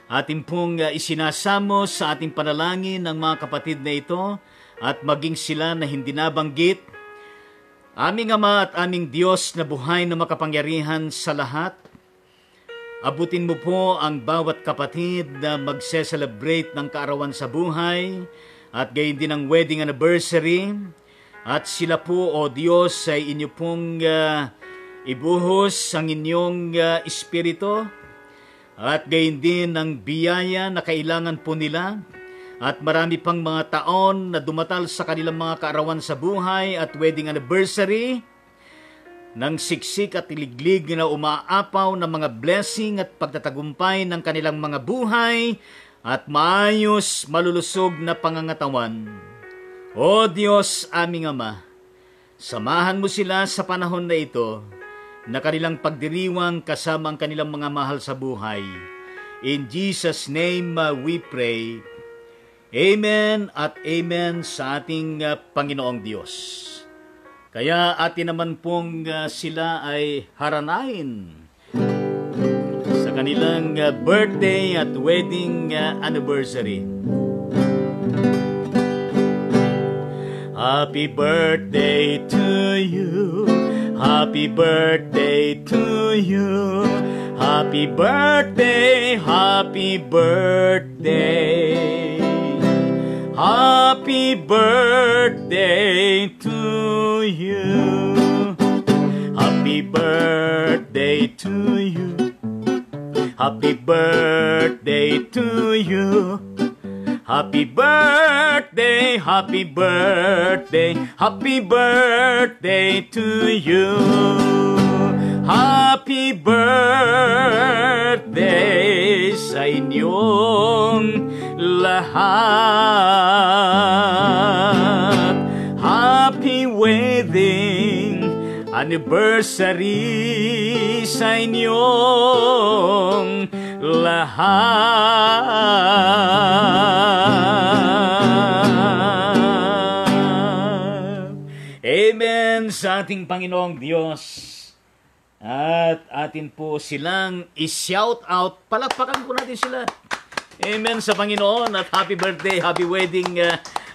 atin pong isinasamo sa ating panalangin ng mga kapatid na ito, at maging sila na hindi nabanggit. Aming Ama at aming Diyos na buhay na makapangyarihan sa lahat, abutin mo po ang bawat kapatid na magse-celebrate ng kaarawan sa buhay at gayon din ang wedding anniversary. At sila po, O Diyos, ay inyo pong ibuhos ang inyong espiritu at gayon din ang biyaya na kailangan po nila. At marami pang mga taon na dumatal sa kanilang mga kaarawan sa buhay at wedding anniversary ng siksik at iliglig na umaapaw ng mga blessing at pagtatagumpay ng kanilang mga buhay at maayos, malulusog na pangangatawan. O Diyos, aming Ama, samahan mo sila sa panahon na ito na kanilang pagdiriwang kasama ang kanilang mga mahal sa buhay. In Jesus' name we pray. Amen at amen sa ating Panginoong Diyos. Kaya atin naman pong sila ay haranain sa kanilang birthday at wedding anniversary. Happy birthday to you. Happy birthday to you. Happy birthday, happy birthday. Happy birthday to you. Happy birthday to you. Happy birthday to you. Happy birthday, happy birthday, happy birthday to you. Happy birthday sa inyong lahat. Happy wedding anniversary sa inyong lahat. Amen sa ating Panginoong Diyos. At atin po silang i-shout out. Palakpakan po natin sila. Amen sa Panginoon at happy birthday, happy wedding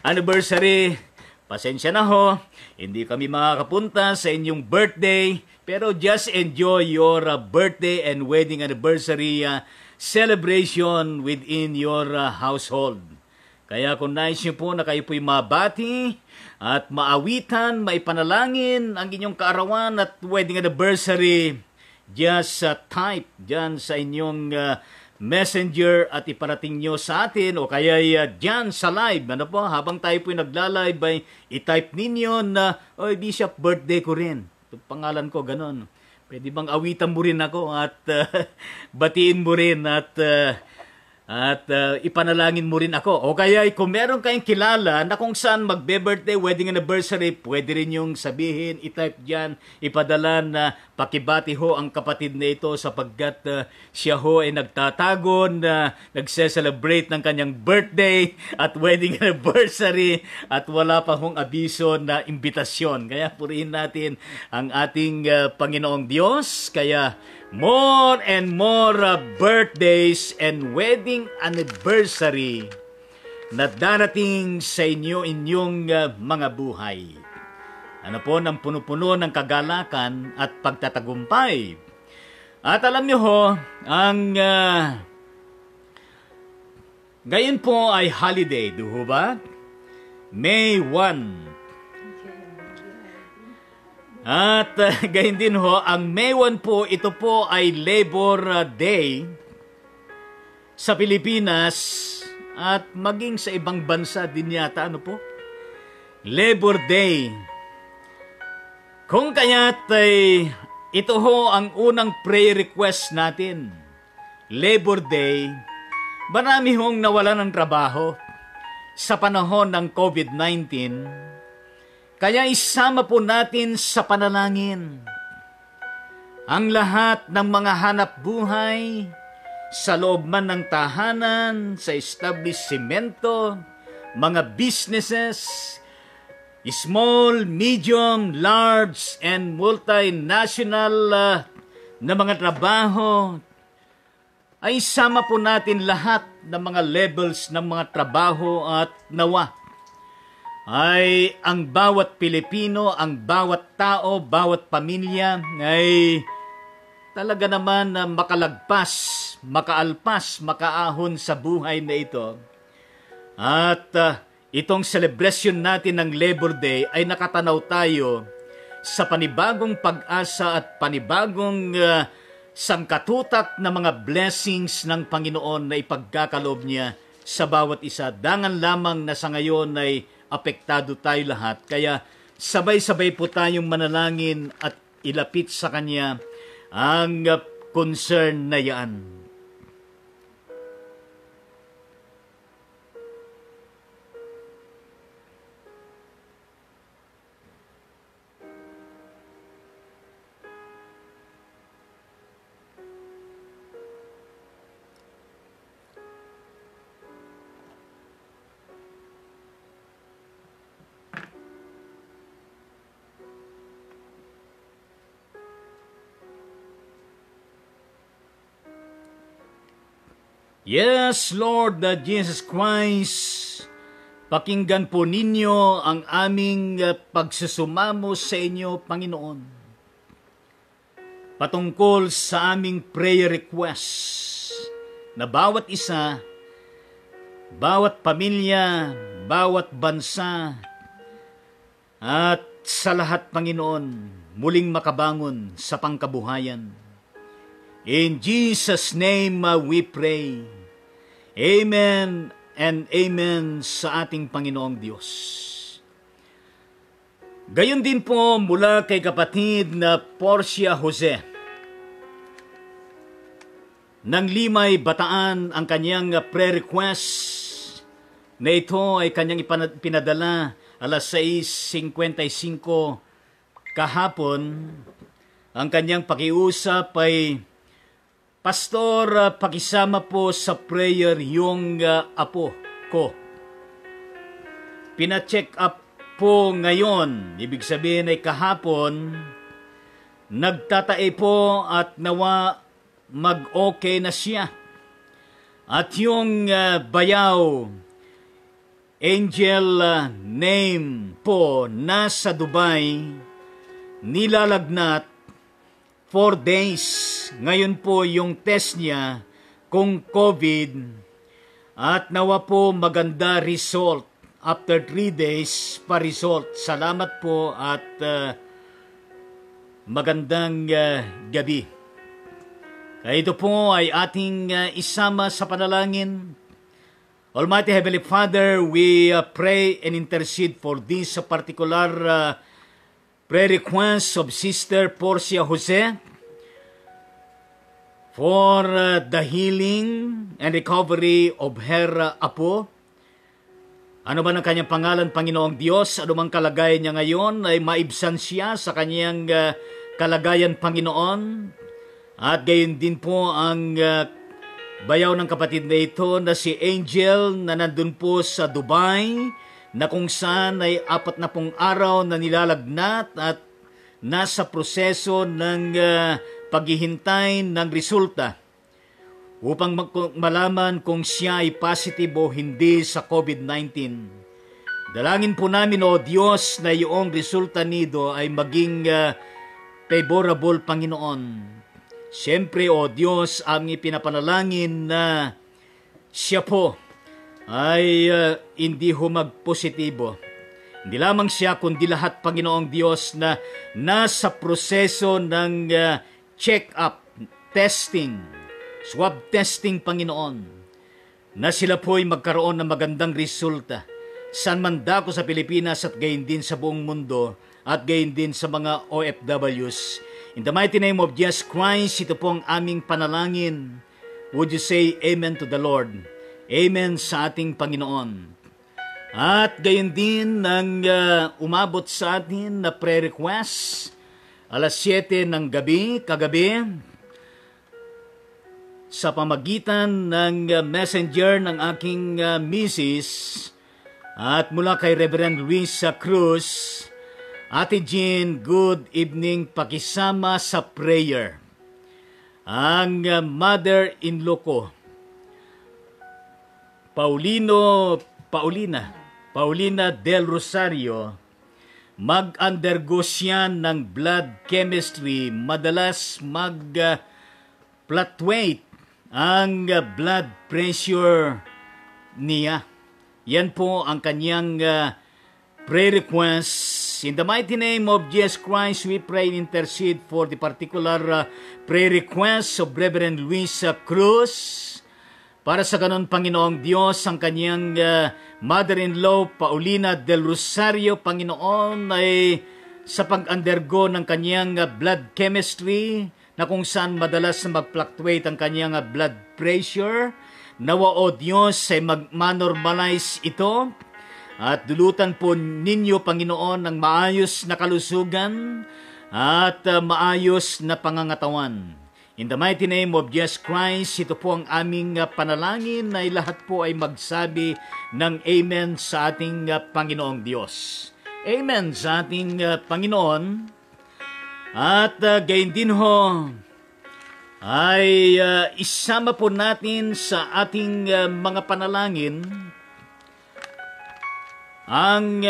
anniversary. Pasensya na ho, hindi kami makakapunta sa inyong birthday, pero just enjoy your birthday and wedding anniversary celebration within your household. Kaya kung nais niyo po na kayo po'y mabati at maawitan, maipanalangin ang inyong kaarawan at wedding anniversary, just type dyan sa inyong messenger at iparating nyo sa atin o kaya dyan sa live. Ano po, habang tayo po'y nagla-live ay i-type ninyo na, oy Bishop, birthday ko rin. Pangalan ko, ganon. Pwede bang awitan mo rin ako at batiin mo rin at ipanalangin mo rin ako. O kaya kung meron kayong kilala na kung saan magbe-birthday, wedding anniversary, pwede rin yung sabihin, i-type dyan, ipadala na pakibati ho ang kapatid na ito sapagkat siya ho ay nagtatagon na nagse-celebrate ng kanyang birthday at wedding anniversary at wala pa hong abiso na imbitasyon. Kaya purihin natin ang ating Panginoong Diyos. Kaya more and more birthdays and wedding anniversary na darating sa inyong mga buhay. Ano po, ng puno-puno ng kagalakan at pagtatagumpay. At alam niyo ho, ang ngayon po ay holiday, do ho ba? May 1. At gayon din ho, ang May 1 po, ito po ay Labor Day sa Pilipinas at maging sa ibang bansa din yata, ano po? Labor Day. Kung kaya't ay ito ho ang unang prayer request natin. Labor Day, marami hong nawalan ng trabaho sa panahon ng COVID-19. Kaya isama po natin sa panalangin ang lahat ng mga hanap buhay sa loob man ng tahanan, sa establishmento, mga businesses, small, medium, large, and multinational na mga trabaho. Ay isama po natin lahat ng mga levels ng mga trabaho at nawa ay ang bawat Pilipino, ang bawat tao, bawat pamilya ay talaga naman na makalagpas, makaalpas, makaahon sa buhay na ito. At itong celebration natin ng Labor Day ay nakatanaw tayo sa panibagong pag-asa at panibagong sangkatutak na mga blessings ng Panginoon na ipagkakaloob niya sa bawat isa. Dangan lamang na sa ngayon ay apektado tayo lahat. Kaya sabay-sabay po tayong manalangin at ilapit sa Kanya ang concern na yan. Yes, Lord Jesus Christ, pakinggan po ninyo ang aming pagsusumamo sa inyo, Panginoon, patungkol sa aming prayer request na bawat isa, bawat pamilya, bawat bansa, at sa lahat, Panginoon, muling makabangon sa pangkabuhayan. In Jesus' name we pray. Amen and amen sa ating Panginoong Diyos. Gayon din po mula kay kapatid na Porcia Jose. Nang Limay, Bataan ang kanyang prayer request na ito ay kanyang pinadala alas 6:55 kahapon. Ang kanyang pakiusap ay, Pastor, pakisama po sa prayer yung apo ko. Pina-check up po ngayon, ibig sabihin ay kahapon, nagtatae po at nawa mag-okay na siya. At yung bayaw, angel name po, nasa Dubai, nilalagnat 4 days. Ngayon po yung test niya kung COVID at nawa po maganda result. After 3 days pa result. Salamat po at magandang gabi. Kaya ito po ay ating isama sa panalangin. Almighty Heavenly Father, we pray and intercede for this particular prayer request of Sister Porcia Jose for the healing and recovery of her apo. Ano ba ng kanyang pangalan, Panginoong Diyos? Ano mang kalagayan niya ngayon ay maibsan siya sa kanyang kalagayan, Panginoon. At gayon din po ang bayaw ng kapatid na ito na si Angel na nandun po sa Dubai, na kung saan ay 40 araw na nilalagnat at nasa proseso ng paghihintay ng resulta upang malaman kung siya ay positive o hindi sa COVID-19. Dalangin po namin, O Diyos, na iyong resulta nito ay maging favorable, Panginoon. Siyempre, O Diyos, aming ipinapanalangin na siya po ay hindi humag-positibo. Hindi lamang siya, kundi lahat, Panginoong Diyos, na nasa proseso ng check-up, testing, swab testing, Panginoon, na sila po ay magkaroon ng magandang resulta saan man dako sa Pilipinas at gayon din sa buong mundo at gayon din sa mga OFWs. In the mighty name of Jesus Christ, ito po ang aming panalangin. Would you say amen to the Lord? Amen sa ating Panginoon. At gayon din nang umabot sa atin na prayer request alas 7 ng gabi, kagabi, sa pamagitan ng messenger ng aking misis at mula kay Reverend Luis Cruz. Ate Jean, good evening, pakisama sa prayer ang mother-in-law ko, Paulina Del Rosario. Mag-undergo siya ng blood chemistry. Madalas mag-fluctuate ang blood pressure niya. Yan po ang kanyang prayer request. In the mighty name of Jesus Christ, we pray and intercede for the particular prayer request of Reverend Luis Cruz. Para sa ganon, Panginoong Diyos, ang kanyang mother-in-law, Paulina del Rosario, Panginoon, ay sa pag-undergo ng kanyang blood chemistry, na kung saan madalas na mag-fluctuate ang kanyang blood pressure. Nawa, O Diyos, ay mag-normalize ito. At dulutan po ninyo, Panginoon, ng maayos na kalusugan at maayos na pangangatawan. In the mighty name of Jesus Christ, ito po ang aming panalangin na lahat po ay magsabi ng Amen sa ating Panginoong Diyos. Amen sa ating Panginoon. At gayon din ho, ay isama po natin sa ating mga panalangin ang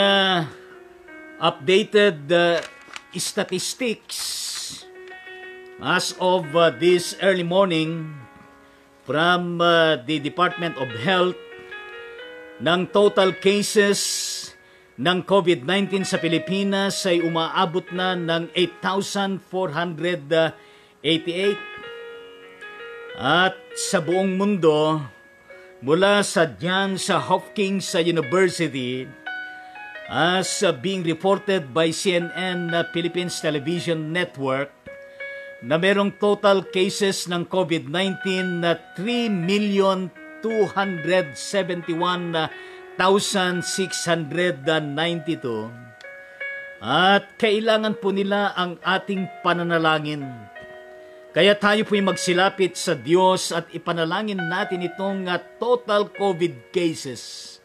updated statistics as of this early morning from the Department of Health ng total cases ng COVID-19 sa Pilipinas ay umaabot na ng 8,488 at sa buong mundo mula sa Johns Hopkins University as being reported by CNN Philippines Television Network na merong total cases ng COVID-19 na 3,271,692 at kailangan po nila ang ating pananalangin. Kaya tayo po'y magsilapit sa Diyos at ipanalangin natin itong total COVID cases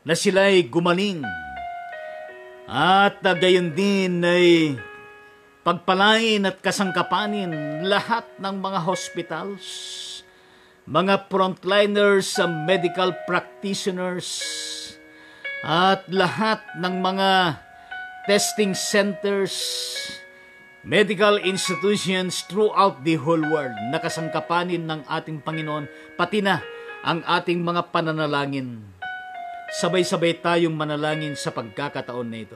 na sila'y gumaling. At gayon din ay pagpalain at kasangkapanin lahat ng mga hospitals, mga frontliners, medical practitioners, at lahat ng mga testing centers, medical institutions throughout the whole world, nakasangkapanin ng ating Panginoon, pati na ang ating mga pananalangin. Sabay-sabay tayong manalangin sa pagkakataon na ito.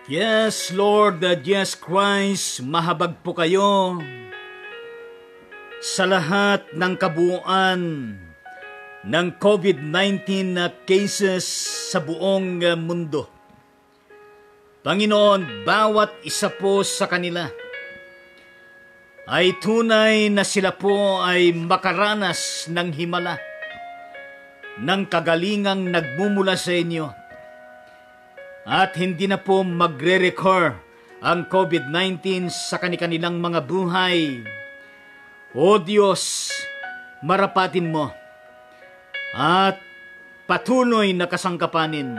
Yes, Lord Jesus Christ, mahabag po kayo sa lahat ng kabuuan ng COVID-19 na cases sa buong mundo. Panginoon, bawat isa po sa kanila ay tunay na sila po ay makaranas ng himala, ng kagalingang nagmumula sa inyo. At hindi na po magre-recur ang COVID-19 sa kanilang mga buhay. O Diyos, marapatin mo at patuloy na kasangkapanin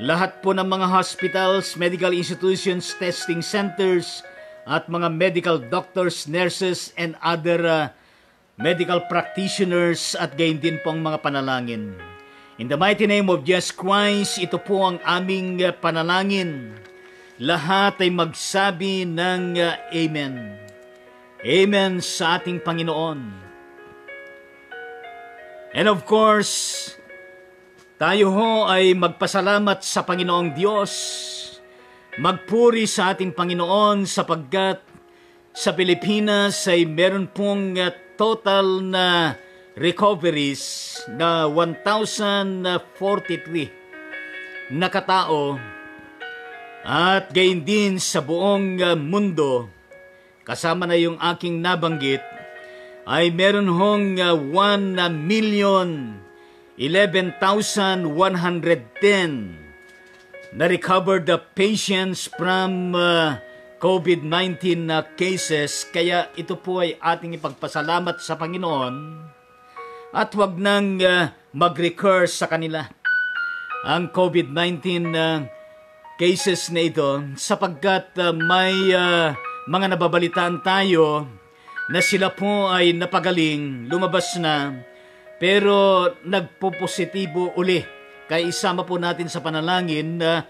lahat po ng mga hospitals, medical institutions, testing centers, at mga medical doctors, nurses, and other medical practitioners, at gayon din po ang mga panalangin. In the mighty name of Jesus Christ, ito po ang aming panalangin. Lahat ay magsabi ng Amen. Amen sa ating Panginoon. And of course, tayo ho ay magpasalamat sa Panginoong Diyos. Magpuri sa ating Panginoon sapagkat sa Pilipinas ay meron pong total na recoveries na 1,043 na katao, at gayon din sa buong mundo, kasama na yung aking nabanggit, ay meron hong 11,110 na-recovered the patients from COVID-19 cases. Kaya ito po ay ating ipagpasalamat sa Panginoon at huwag nang mag-recur sa kanila ang COVID-19 cases na ito, sapagkat may mga nababalitaan tayo na sila po ay napagaling, lumabas na, pero nagpo-positibo uli. Kaya isama po natin sa panalangin na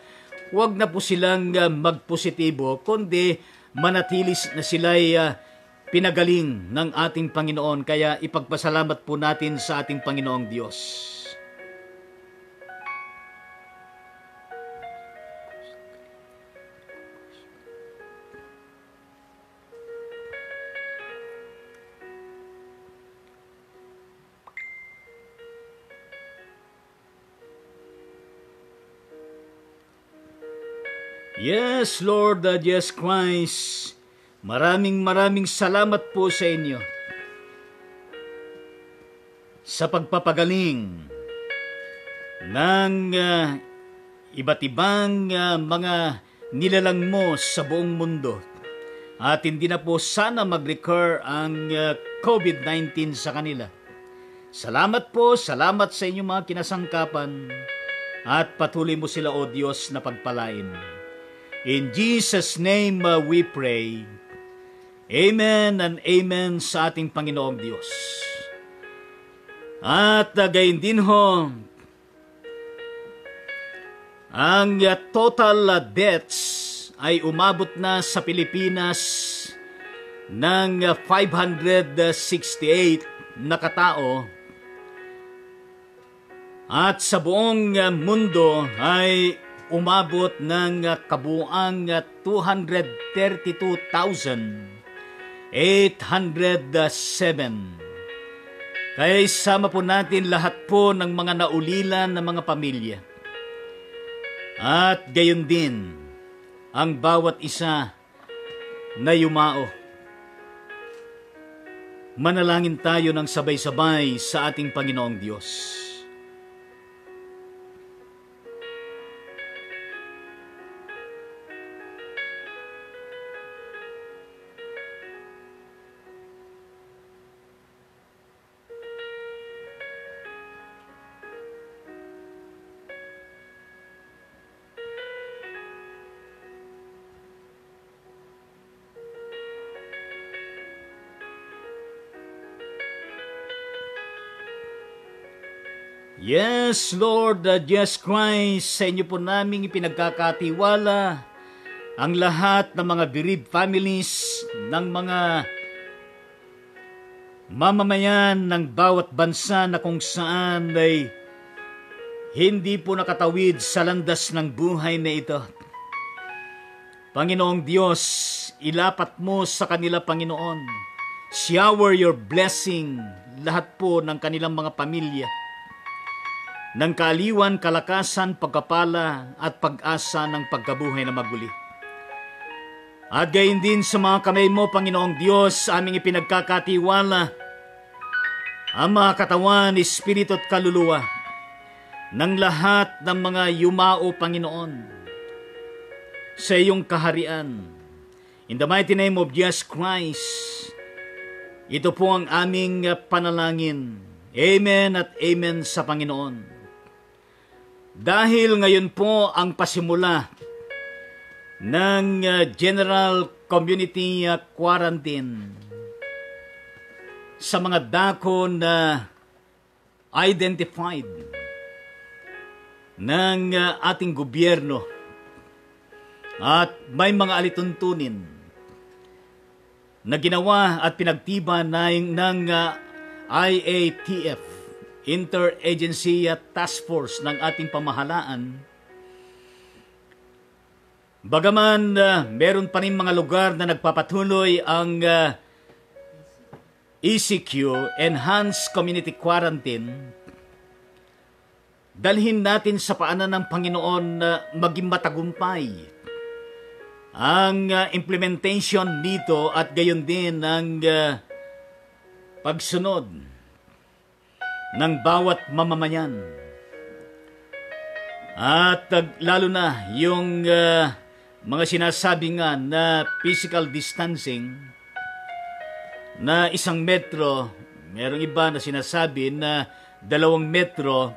huwag na po silang magpositibo, kundi manatilis na sila'y pinagaling ng ating Panginoon. Kaya ipagpasalamat po natin sa ating Panginoong Diyos. Yes, Lord Jesus Christ, maraming salamat po sa inyo sa pagpapagaling ng iba't ibang mga nilalang mo sa buong mundo. At hindi na po sana mag-recur ang COVID-19 sa kanila. Salamat po, salamat sa inyong mga kinasangkapan at patuloy mo sila, O Diyos, na pagpalain. In Jesus' name we pray. Amen and amen sa ating Panginoong Diyos. At gayon din ho, ang total deaths ay umabot na sa Pilipinas ng 568 na katao. At sa buong mundo ay umabot ng kabuang 232,807. Kaya isama po natin lahat po ng mga naulilan na mga pamilya. At gayon din ang bawat isa na yumao. Manalangin tayo ng sabay-sabay sa ating Panginoong Diyos. Yes, Lord Jesus Christ, sa inyo po naming ipinagkakatiwala ang lahat ng mga bereaved families ng mga mamamayan ng bawat bansa na kung saan ay hindi po nakatawid sa landas ng buhay na ito. Panginoong Diyos, ilapat mo sa kanila, Panginoon. Shower your blessing lahat po ng kanilang mga pamilya, ng kaaliwan, kalakasan, pagkapala at pag-asa ng pagkabuhay na maguli. At gayon din sa mga kamay mo, Panginoong Diyos, aming ipinagkakatiwala ang mga katawan, espiritu at kaluluwa ng lahat ng mga yumao, Panginoon, sa iyong kaharian. In the mighty name of Jesus Christ, ito po ang aming panalangin. Amen at amen sa Panginoon. Dahil ngayon po ang pasimula ng General Community Quarantine sa mga dako na identified ng ating gobyerno at may mga alituntunin na ginawa at pinagtiba ng IATF, Interagency Task Force ng ating pamahalaan. Bagaman meron pa rin mga lugar na nagpapatuloy ang ECQ, Enhanced Community Quarantine, dalhin natin sa paanan ng Panginoon na maging matagumpay ang implementation dito at gayon din ang pagsunod ng bawat mamamayan. At lalo na yung mga sinasabi nga na physical distancing na 1 metro, merong iba na sinasabi na 2 metro,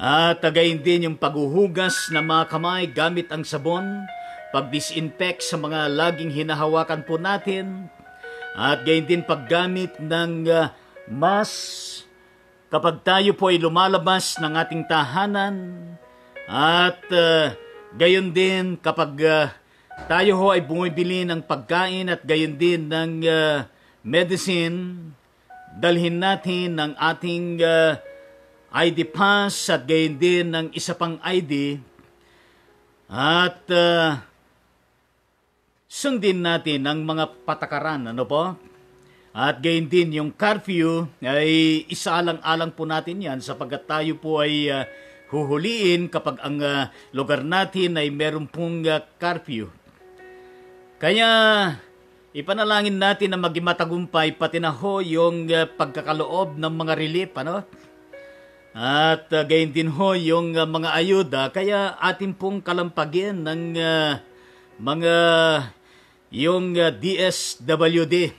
at gayon din yung paghuhugas ng mga kamay gamit ang sabon, pag-disinfect sa mga laging hinahawakan po natin, at gayon din paggamit ng mask kapag tayo po ay lumalabas ng ating tahanan, at gayon din kapag tayo ho ay bumibili ng pagkain at gayon din ng medicine, dalhin natin ng ating ID pass at gayon din ng isa pang ID, at sundin natin ang mga patakaran, ano po? At gayon din yung curfew ay isaalang-alang po natin yan sapagkat tayo po ay huhuliin kapag ang lugar natin ay meron pong curfew. Kaya ipanalangin natin na maging matagumpay pati na ho yung pagkakaloob ng mga relief, ano? At gayon din ho yung mga ayuda, kaya atin pong kalampagin ng mga yung DSWD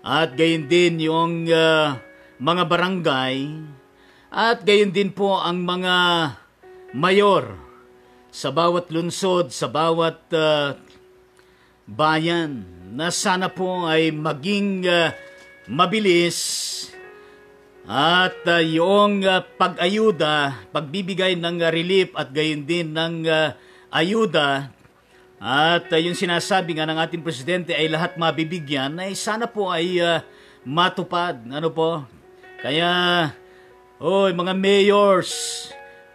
at gayon din yung mga barangay at gayon din po ang mga mayor sa bawat lungsod, sa bawat bayan, na sana po ay maging mabilis at yung pag-ayuda, pagbibigay ng relief at gayon din ng ayuda, at yung sinasabi nga ng ating presidente ay lahat mabibigyan, ay sana po ay matupad. Ano po? Kaya, mga mayors,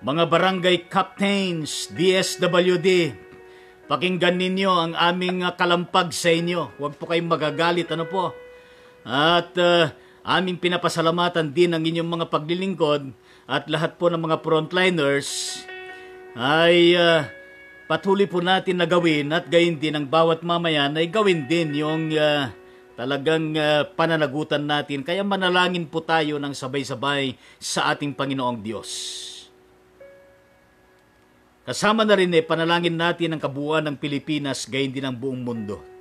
mga barangay captains, DSWD, pakinggan ninyo ang aming kalampag sa inyo. Huwag po kayong magagalit. Ano po? At aming pinapasalamatan din ang inyong mga paglilingkod at lahat po ng mga frontliners ay patuloy po natin na gawin at gayon din ang bawat mamayan ay gawin din yung talagang pananagutan natin. Kaya manalangin po tayo ng sabay-sabay sa ating Panginoong Diyos. Kasama na rin panalangin natin ang kabuuan ng Pilipinas gayon din ang buong mundo.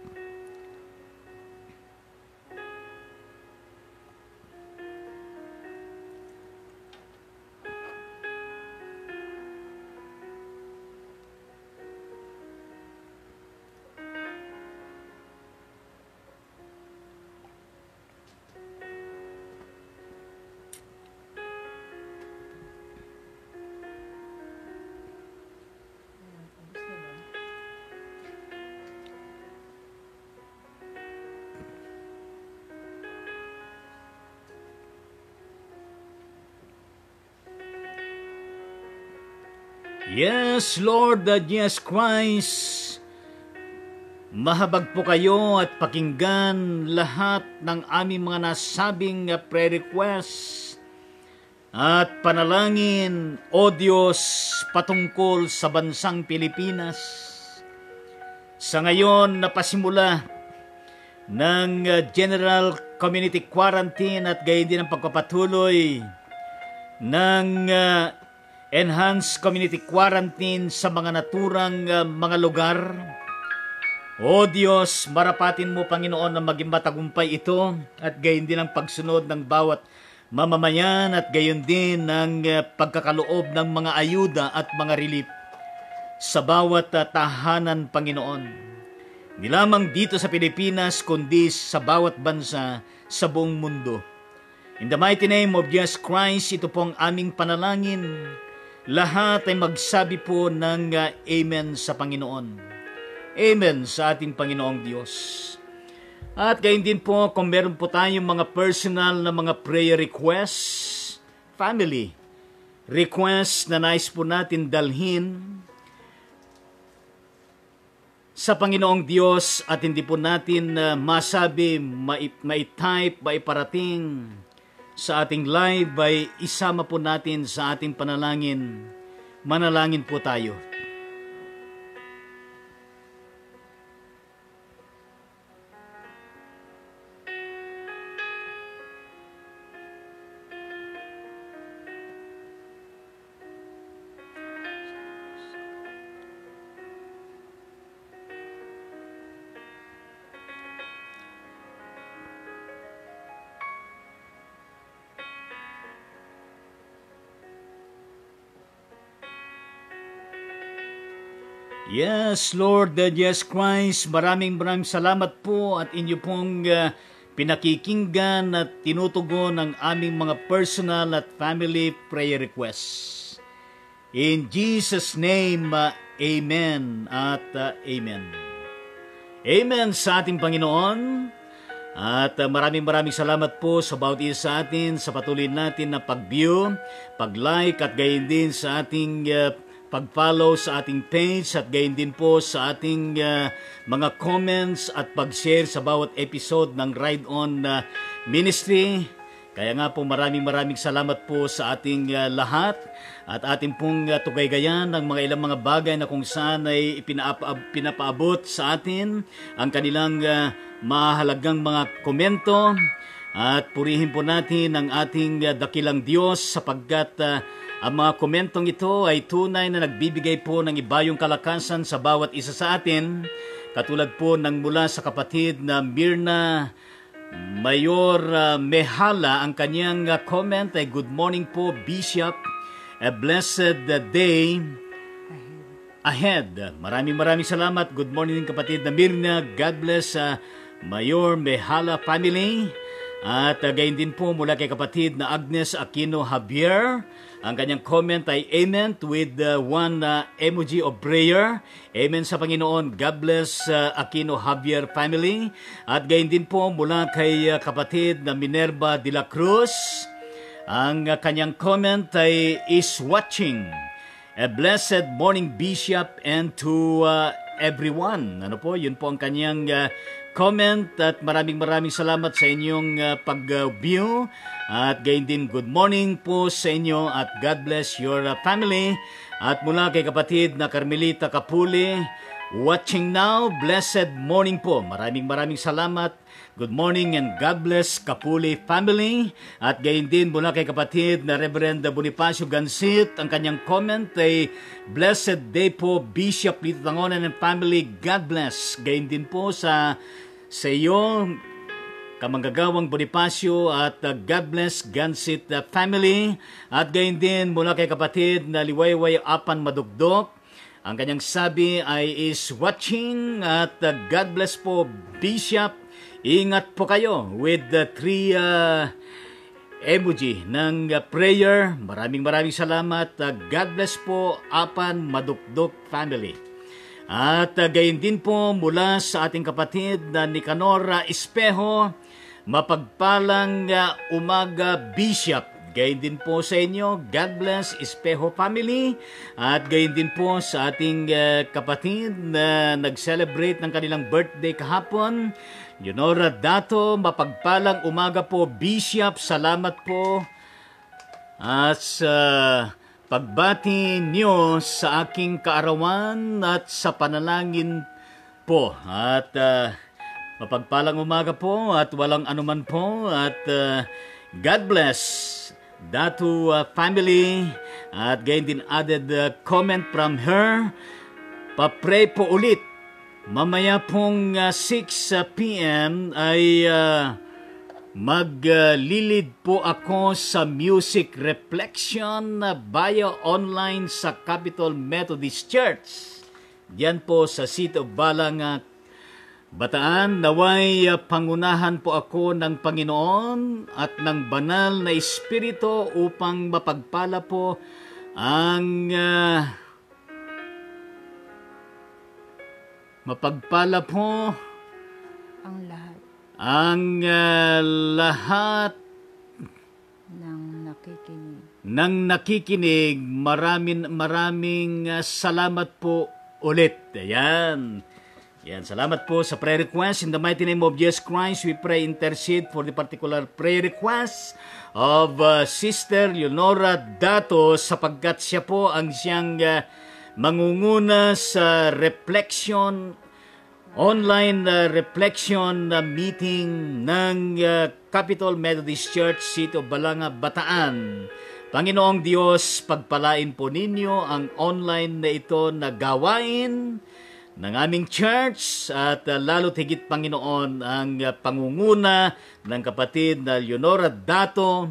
Yes, Lord, Jesus Christ, mahabag po kayo at pakinggan lahat ng aming mga nasabing prayer requests at panalangin, O Diyos, patungkol sa bansang Pilipinas. Sa ngayon, napasimula ng General Community Quarantine at gayon din ang pagpapatuloy ng Enhanced Community Quarantine sa mga naturang mga lugar. O Diyos, marapatin mo, Panginoon, na maging matagumpay ito at gayon din ang pagsunod ng bawat mamamayan at gayon din ang pagkakaloob ng mga ayuda at mga relief sa bawat tahanan, Panginoon. Hindi lamang dito sa Pilipinas, kundi sa bawat bansa sa buong mundo. In the mighty name of Jesus Christ, ito pong aming panalangin. Lahat ay magsabi po ng Amen sa Panginoon. Amen sa ating Panginoong Diyos. At gayon din po kung meron po tayong mga personal na mga prayer requests, family requests na nais po natin dalhin sa Panginoong Diyos at hindi po natin masabi, mai-type, maiparating sa ating live, ay isama po natin sa ating panalangin. Manalangin po tayo. Yes, Lord Jesus Christ, maraming salamat po at inyo pong pinakikinggan at tinutugon ang aming mga personal at family prayer requests. In Jesus' name, Amen at Amen. Amen sa ating Panginoon. At maraming salamat po sa bawat isa sa atin sa patuloy natin na pag-view, pag-like at gayon din sa ating pag-follow sa ating page at gayon din po sa ating mga comments at pag-share sa bawat episode ng Ride On Ministry. Kaya nga po maraming salamat po sa ating lahat at ating pong tugaygayan ng mga ilang mga bagay na kung saan ay pinapaabot sa atin ang kanilang mahalagang mga komento at purihin po natin ang ating dakilang Diyos sapagkat ang mga komentong ito ay tunay na nagbibigay po ng ibayong kalakasan sa bawat isa sa atin katulad po ng mula sa kapatid na Mirna Mayor Mehala. Ang kanyang comment ay good morning po Bishop, a blessed day ahead. Maraming salamat. Good morning kapatid na Mirna. God bless Mayor Mehala family. At gayon din po mula kay kapatid na Agnes Aquino Javier. Ang kanyang comment ay amen with one emoji of prayer. Amen sa Panginoon. God bless Aquino Javier family. At gayon din po mula kay kapatid na Minerva de la Cruz. Ang kanyang comment ay is watching. A blessed morning Bishop and to everyone. Ano po? Yun po ang kanyang comment at maraming salamat sa inyong pag-view at gayon din good morning po sa inyo at God bless your family. At mula kay kapatid na Carmelita Capuli, watching now, blessed morning po. Maraming salamat. Good morning and God bless Capuli family. At gayon din mula kay kapatid na Reverend Bonifacio Gansit, ang kanyang comment ay blessed day po Bishop Lito Tangonan and family. God bless. Gayon din po sa iyo kamanggagawang Bonifacio at God bless Gansit family. At gayon din mula kay kapatid na Liwayway Apan Madugdok, ang kanyang sabi ay is watching at God bless po Bishop. Ingat po kayo with the 3 emoji ng prayer. Maraming salamat. God bless po Apan Madugdok family. At gayon din po mula sa ating kapatid na Nicanor Espejo, mapagpalang umaga Bishop. Gayon din po sa inyo, God bless Espejo family. At gayon din po sa ating kapatid na nag-celebrate ng kanilang birthday kahapon, Leonora Dato, mapagpalang umaga po Bishop. Salamat po at sa pagbati niyo sa aking kaarawan at sa panalangin po. At mapagpalang umaga po at walang anuman po at God bless Datu family. At gayon din added comment from her, papray po ulit. Mamaya pong 6 p.m. ay maglilid po ako sa music reflection via online sa Capitol Methodist Church. Diyan po sa City of Balang, Bataan. Naway pangunahan po ako ng Panginoon at ng banal na Espiritu upang mapagpala po ang ang lahat ng nakikinig. Maraming salamat po ulit. Ayan. Salamat po sa prayer request. In the mighty name of Jesus Christ, we pray, intercede for the particular prayer request of Sister Leonora Dato sapagkat siya po ang siyang mangunguna sa reflection, online reflection meeting ng Capitol Methodist Church, City of Balanga, Bataan. Panginoong Diyos, pagpalain po ninyo ang online na ito na gawain ng aming church at lalo tigit Panginoon ang pangunguna ng kapatid na Leonora Dato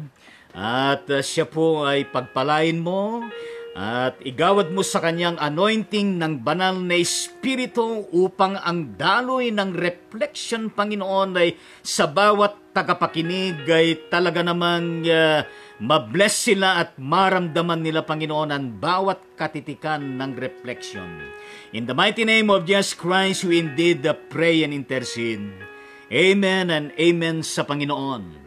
at siya po ay pagpalain mo At igawad mo sa kanyang anointing ng banal na Espiritu upang ang daloy ng reflection, Panginoon, ay sa bawat tagapakinig ay talaga namang mabless sila at maramdaman nila, Panginoon, ang bawat katitikan ng reflection. In the mighty name of Jesus Christ, we indeed pray and intercede. Amen and amen sa Panginoon.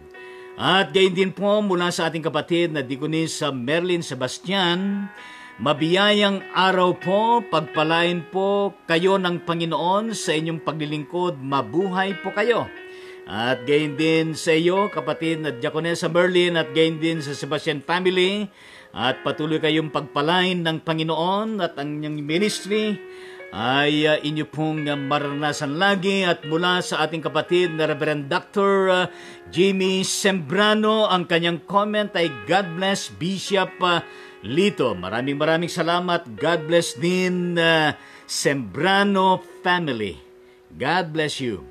At gayon din po mula sa ating kapatid na Diakonis Merlin Sebastian, mabiyayang araw po, pagpalain po kayo ng Panginoon sa inyong paglilingkod, mabuhay po kayo. At gayon din sa iyo, kapatid na Diakonesa Merlin, at gayon din sa Sebastian family, at patuloy kayong pagpalain ng Panginoon at ang inyong ministry ay inyo pong maranasan lagi. At mula sa ating kapatid na Reverend Dr. Jimmy Sembrano, ang kanyang comment ay God bless Bishop Lito. Maraming salamat. God bless din Sembrano family. God bless you.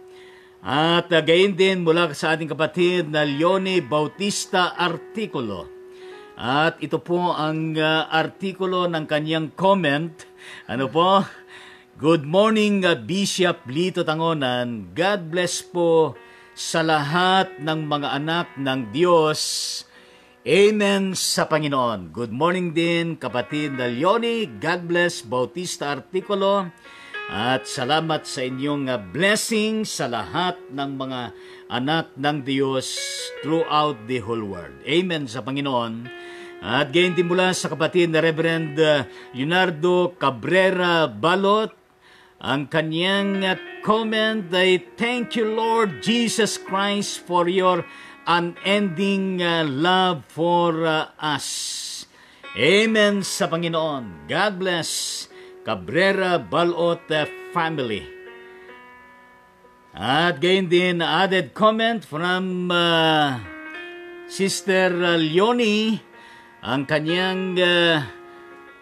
At gayon din mula sa ating kapatid na Leonie Bautista Artikulo. At ito po ang artikulo ng kanyang comment. Ano po? Good morning, Bishop Lito Tangonan. God bless po sa lahat ng mga anak ng Diyos. Amen sa Panginoon. Good morning din, kapatid na Leonie. God bless Bautista Artikulo. At salamat sa inyong blessing sa lahat ng mga anak ng Diyos throughout the whole world. Amen sa Panginoon. At gayon din mula sa kapatid na Reverend Leonardo Cabrera Balot, ang kanyang comment ay, thank you Lord Jesus Christ for your unending love for us. Amen sa Panginoon. God bless Cabrera Balot family. At gayon din added comment from Sister Leonie, ang kanyang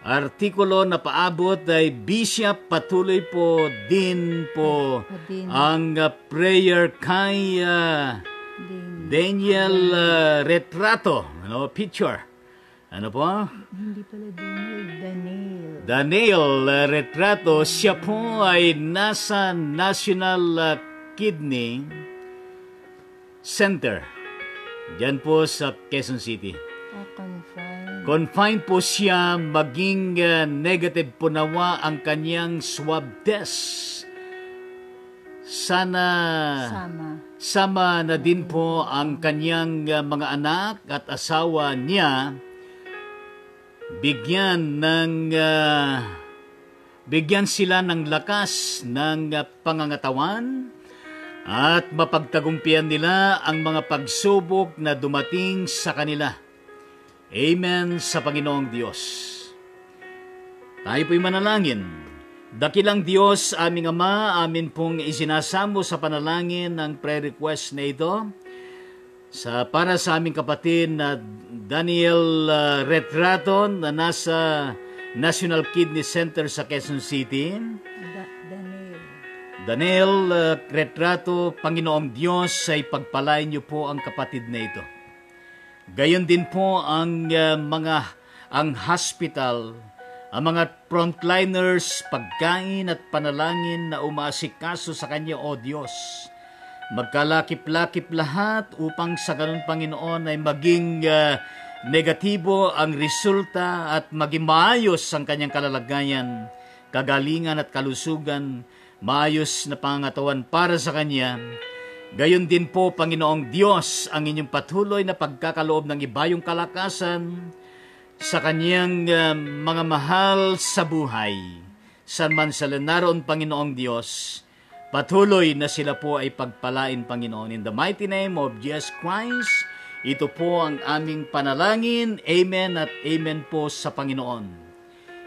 artikulo na paabot ay, Bishop, patuloy po din po ang prayer kay Daniel Retrato, picture. Ano po? Hindi pala Daniel. Daniel Retrato, siya po ay nasa National Kidney Center. Diyan po sa Quezon City. Confined po siya, maging negative po nawa ang kanyang swab test. Sana sama na din po ang kanyang mga anak at asawa niya, bigyan sila ng lakas ng pangangatawan at mapagtagumpian nila ang mga pagsubok na dumating sa kanila. Amen sa Panginoong Diyos. Tayo po'y manalangin. Dakilang Diyos, aming Ama, amin pong isinasamo sa panalangin ng prayer request na ito para sa aming kapatid na Daniel Retrato na nasa National Kidney Center sa Quezon City. Daniel Retrato, Panginoong Diyos, ay pagpalain niyo po ang kapatid na ito. Gayon din po ang hospital, ang mga frontliners, pagkain at panalangin na umaasikaso sa Kanya, O Diyos. Magkalakip-lakip lahat upang sa ganun, Panginoon, ay maging negatibo ang resulta at maging maayos ang Kanyang kalalagayan, kagalingan at kalusugan, maayos na pangangatawan para sa Kanya. Gayon din po, Panginoong Diyos, ang inyong patuloy na pagkakaloob ng ibayong kalakasan sa Kanyang mga mahal sa buhay. San man sila naroon, Panginoong Diyos, patuloy na sila po ay pagpalain, Panginoon. In the mighty name of Jesus Christ, ito po ang aming panalangin. Amen at amen po sa Panginoon.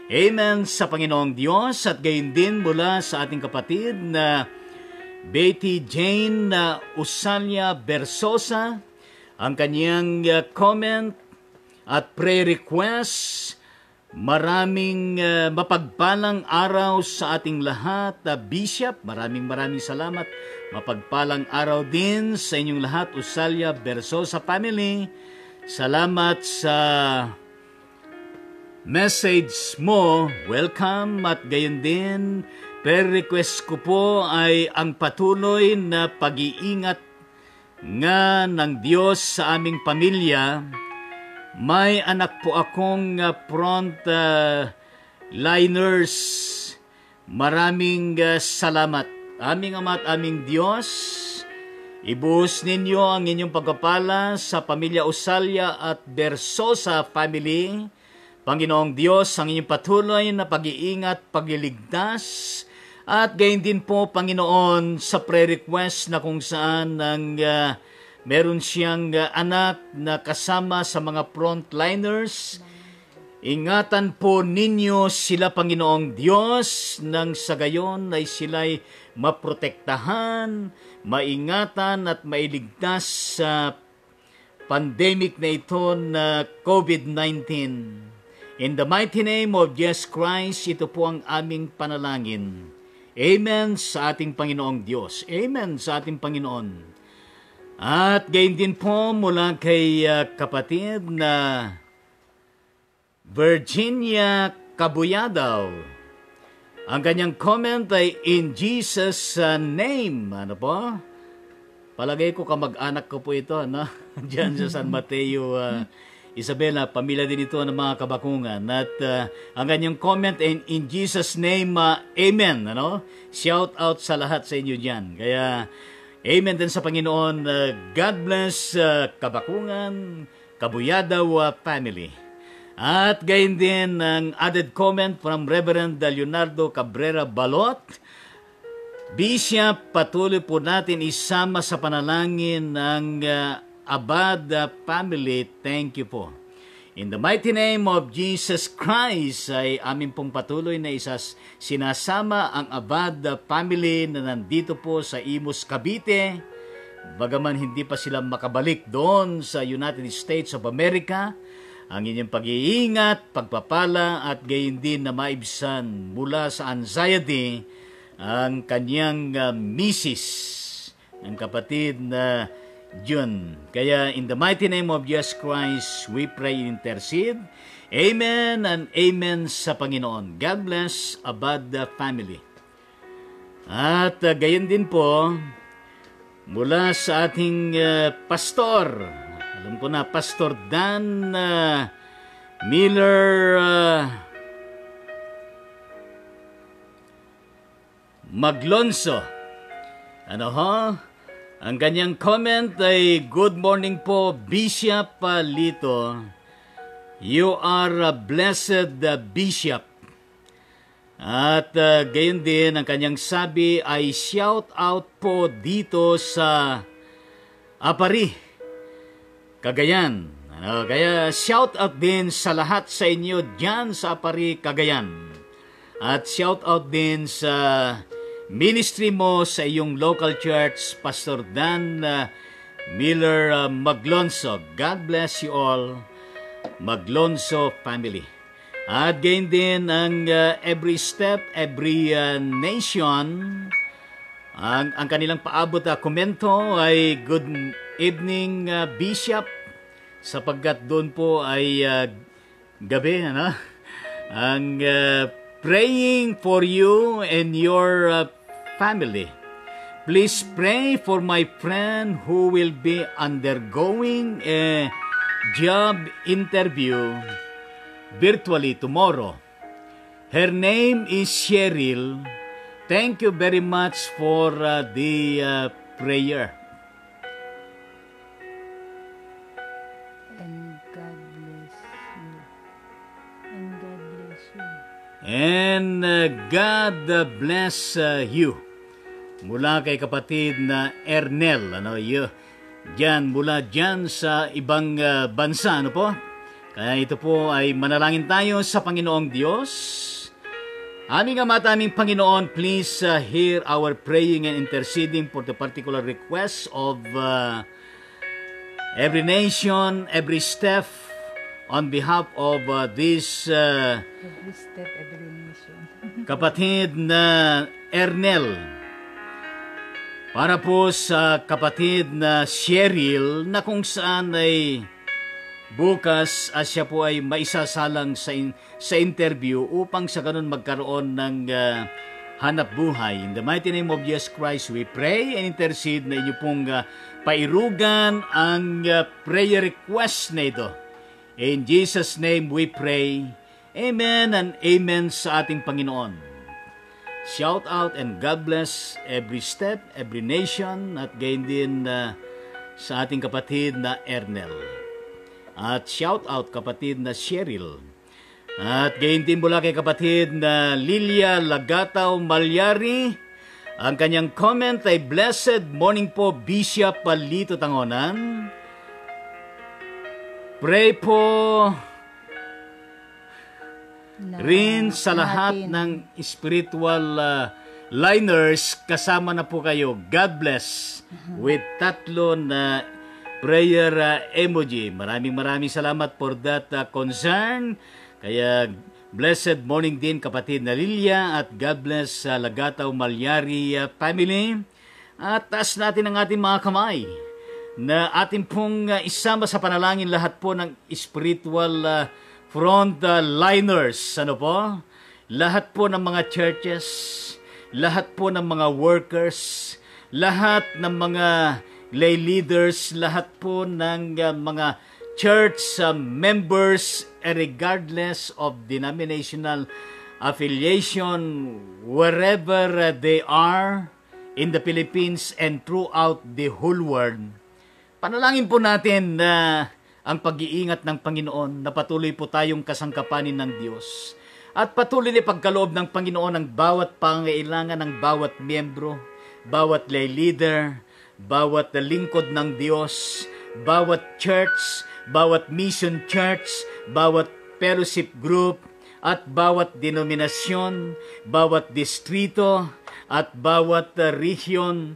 Amen sa Panginoong Diyos. At gayon din mula sa ating kapatid na Betty Jane Usalia Bersosa, ang kanyang comment at prayer request. Maraming mapagpalang araw sa ating lahat, Bishop. Maraming salamat. Mapagpalang araw din sa inyong lahat, Usalia Bersosa family. Salamat sa message mo, welcome. At gayon din, prayer request ko po ay ang patuloy na pag-iingat nga ng Diyos sa aming pamilya. May anak po akong front liners. Maraming salamat. Aming Ama at aming Diyos, ibuhos ninyo ang inyong pagpapala sa pamilya Osalya at Bersosa family. Panginoong Diyos, ang inyong patuloy na pag-iingat, pagliligtas, at gayon din po, Panginoon, sa prayer request na kung saan meron siyang anak na kasama sa mga frontliners. Ingatan po ninyo sila, Panginoong Diyos, nang sa gayon ay sila'y maprotektahan, maingatan at mailigtas sa pandemic na ito na COVID-19. In the mighty name of Jesus Christ, ito po ang aming panalangin. Amen sa ating Panginoong Diyos. Amen sa ating Panginoon. At gayon din po mula kay kapatid na Virginia Cabuyadaw. Ang kanyang comment ay, in Jesus' name. Ano po? Palagay ko kamag-anak ko po ito, no? Diyan sa San Mateo, Isabela, pamilya din ito ng mga kabakungan. At ang kanyang comment, in Jesus' name, amen. Ano? Shout out sa lahat sa inyo dyan. Kaya, amen din sa Panginoon. God bless kabakungan, Cabuyadaw family. At gayon din ang added comment from Reverend Leonardo Cabrera Balot. Bishop, patuloy po natin isama sa panalangin ng Abad family. Thank you po. In the mighty name of Jesus Christ ay amin pong patuloy na sinasama ang Abad family na nandito po sa Imus, Cavite. Bagaman hindi pa sila makabalik doon sa United States of America, ang inyong pag-iingat, pagpapala at gayon din na maibsan mula sa anxiety ang kanyang misis, ang kapatid na June. Kaya in the mighty name of Jesus Christ, we pray and intercede. Amen and amen sa Panginoon. God bless Abad family. At gayon din po, mula sa ating pastor, alam ko na, Pastor Dan Miller Maglonso. Ano ho? Ang kanyang comment ay, good morning po, Bishop Lito. You are a blessed bishop. At gayon din, ang kanyang sabi ay shout out po dito sa Apari, Cagayan. Kaya shout out din sa lahat sa inyo dyan sa Apari, Cagayan. At shout out din sa ministry mo sa iyong local church, Pastor Dan Miller Maglonso. God bless you all, Maglonso family. At gain din ang every step, every nation. Ang kanilang paabot komento ay good evening, Bishop, sapagkat doon po ay gabi, ano? Ang praying for you and your family. Please pray for my friend who will be undergoing a job interview virtually tomorrow. Her name is Cheryl. Thank you very much for the prayer. And God bless you. And God bless you. And God bless you. Mula kay kapatid na Ernel, mula dyan sa ibang bansa, ano po? Kaya ito po ay manalangin tayo sa Panginoong Diyos. Aming Ama at aming Panginoon, please hear our praying and interceding for the particular requests of every nation, every step, on behalf of this Every step, every nation. kapatid na Ernel. Para po sa kapatid na Cheryl na kung saan ay bukas siya po ay maisasalang sa interview upang sa ganun magkaroon ng hanap buhay. In the mighty name of Jesus Christ, we pray and intercede na inyo pong pairugan ang prayer request na ito. In Jesus' name we pray. Amen and amen sa ating Panginoon. Shout out and God bless every step, every nation, at gayon din sa ating kapatid na Ernel. At shout out kapatid na Cheryl. At gayon din mula kay kapatid na Lilia Lagataw Malyari. Ang kanyang comment ay, Blessed morning po, Bishop Palito Tangonan. Pray po rin sa lahat ng spiritual liners, kasama na po kayo. God bless. With tatlo na prayer emoji. Maraming salamat for that concern. Kaya blessed morning din kapatid na Lilia at God bless sa Lagataw Malyari family. At taas natin ang ating mga kamay na ating pong isama sa panalangin lahat po ng spiritual frontliners, ano po? Lahat po ng mga churches, lahat po ng mga workers, lahat ng mga lay leaders, lahat po ng mga church members, regardless of denominational affiliation, wherever they are in the Philippines and throughout the whole world. Panalangin po natin na ang pag-iingat ng Panginoon na patuloy po tayong kasangkapanin ng Diyos. At patuloy na pagkaloob ng Panginoon ang bawat pangailangan ng bawat miyembro, bawat lay leader, bawat lingkod ng Diyos, bawat church, bawat mission church, bawat fellowship group, at bawat denominasyon, bawat distrito, at bawat region,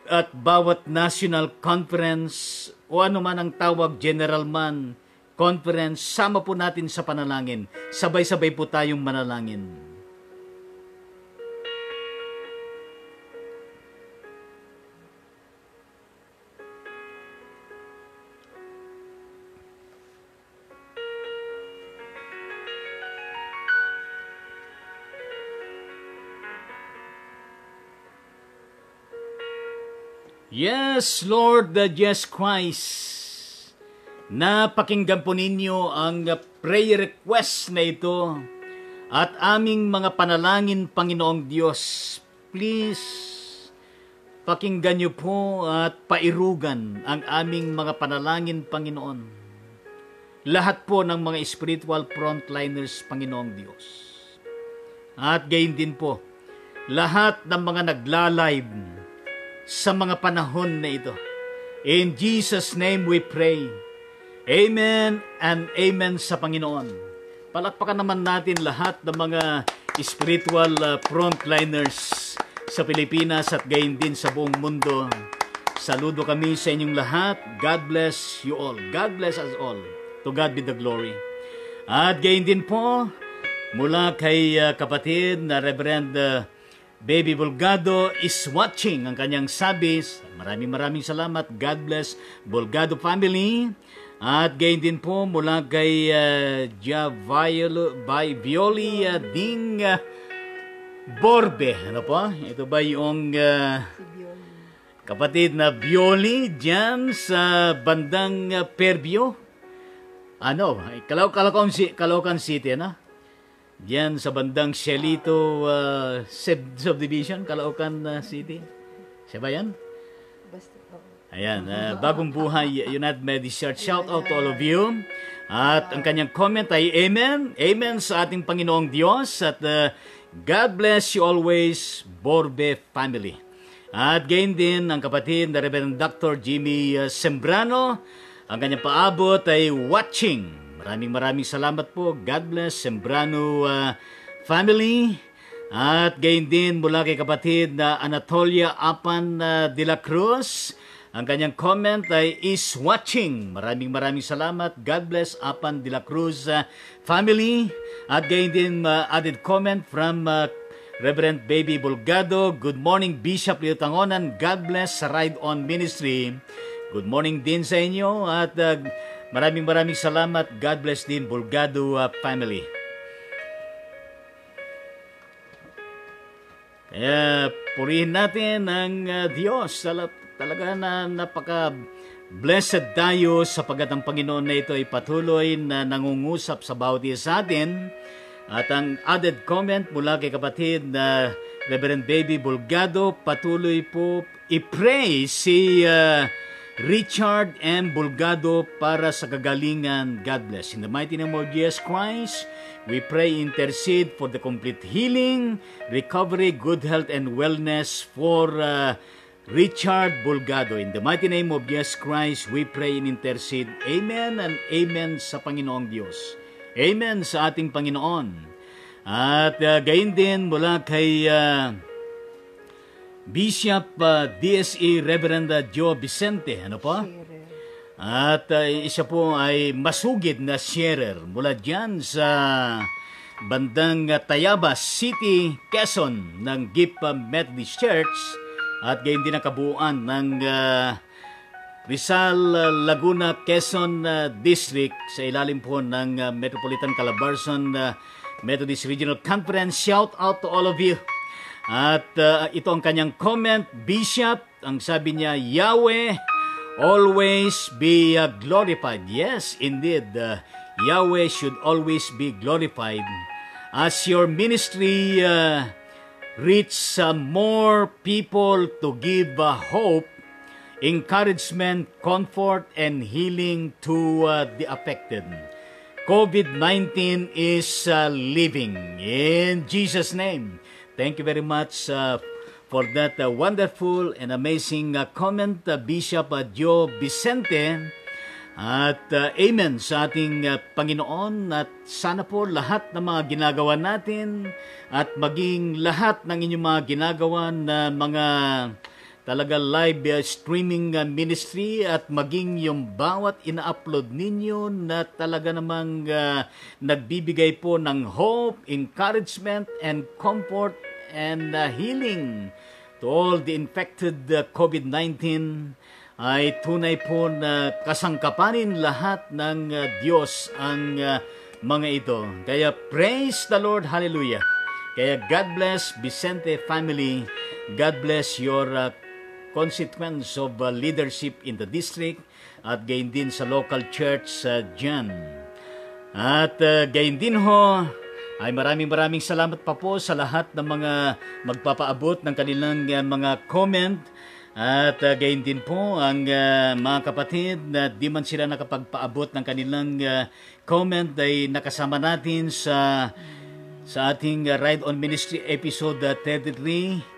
at bawat national conference, o ano man ang tawag, general man, conference, sama po natin sa panalangin. Sabay-sabay po tayong manalangin. Yes, Lord Jesus Christ, napakinggan po ninyo ang prayer request na ito at aming mga panalangin, Panginoong Diyos. Please, pakinggan niyo po at pairugan ang aming mga panalangin, Panginoon. Lahat po ng mga spiritual frontliners, Panginoong Diyos. At gayon din po, lahat ng mga nagla-live sa mga panahon na ito. In Jesus' name we pray. Amen and amen sa Panginoon. Palakpakan naman natin lahat ng mga spiritual frontliners sa Pilipinas at gayon din sa buong mundo. Saludo kami sa inyong lahat. God bless you all. God bless us all. To God be the glory. At gayon din po, mula kay kapatid na Reverend Baby Bolgado is watching ang kanyang sabis. Maraming salamat. God bless Bolgado family. At gayon din po mula kay Violi Ding Borbe. Ano po? Ito ba yung kapatid na Violi dyan sa bandang Perbio? Ano? Caloocan City, ano? Diyan sa bandang Cielito subdivision, Caloocan City. Siya ba yan? Ayan, Bagong Buhay United Methodist Church. Shout out to all of you. At ang kanyang comment ay Amen. Amen sa ating Panginoong Diyos. At God bless you always, Borbe family. At gayon din ang kapatid na Reverend Dr. Jimmy Sembrano. Ang kanyang paabot ay watching. Maraming salamat po. God bless Sembrano family. At gayon din mula kay kapatid na Anatolia Apan de la Cruz. Ang kanyang comment ay is watching. Maraming salamat. God bless Apan de la Cruz family. At gayon din added comment from Reverend Baby Bolgado. Good morning Bishop Leo Tangonan. God bless sa Ride On Ministry. Good morning din sa inyo. At Maraming salamat. God bless din, Bulgado family. Kaya purihin natin ang Diyos. Talaga na napaka-blessed tayo sapagat ang Panginoon na ito ay patuloy na nangungusap sa bawat isa sa atin. At ang added comment mula kay kapatid na Reverend Baby Bulgado, patuloy po i-pray si Richard M. Bulgado para sa kagalingan. God bless. In the mighty name of Jesus Christ, we pray, intercede for the complete healing, recovery, good health, and wellness for Richard Bulgado. In the mighty name of Jesus Christ, we pray and intercede. Amen and amen sa Panginoong Diyos. Amen sa ating Panginoon. At gayon din mula kay Bishop DSE Reverend Joe Vicente. Ano po? At isa po ay masugid na sharer mula dyan sa bandang Tayabas City, Quezon ng GIP Methodist Church at gayon din ang kabuuan ng Rizal, Laguna, Quezon District sa ilalim po ng Metropolitan Calabarzon Methodist Regional Conference. Shout out to all of you. At ito ang kanyang comment, Bishop, ang sabi niya, Yahweh always be glorified. Yes, indeed, Yahweh should always be glorified. As your ministry reach more people to give hope, encouragement, comfort, and healing to the affected. COVID-19 is living. In Jesus' name. Thank you very much for that wonderful and amazing comment, Bishop Joe Vicente. At amen sa ating Panginoon, at sana po lahat ng mga ginagawa natin at maging lahat ng inyong mga ginagawa na mga talaga live streaming ministry at maging yung bawat ina-upload ninyo na talaga namang nagbibigay po ng hope, encouragement, and comfort and healing to all the infected COVID-19 ay tunay po na kasangkapanin lahat ng Diyos ang mga ito. Kaya praise the Lord, hallelujah. Kaya God bless Vicente family. God bless your consequence of leadership in the district at gayon din sa local church dyan. At gayon din ho, ay maraming salamat pa po sa lahat ng mga magpapaabot ng kanilang mga comment. At gayon din po ang mga kapatid na di man sila nakapagpaabot ng kanilang comment ay nakasama natin sa ating Ride on Ministry episode 33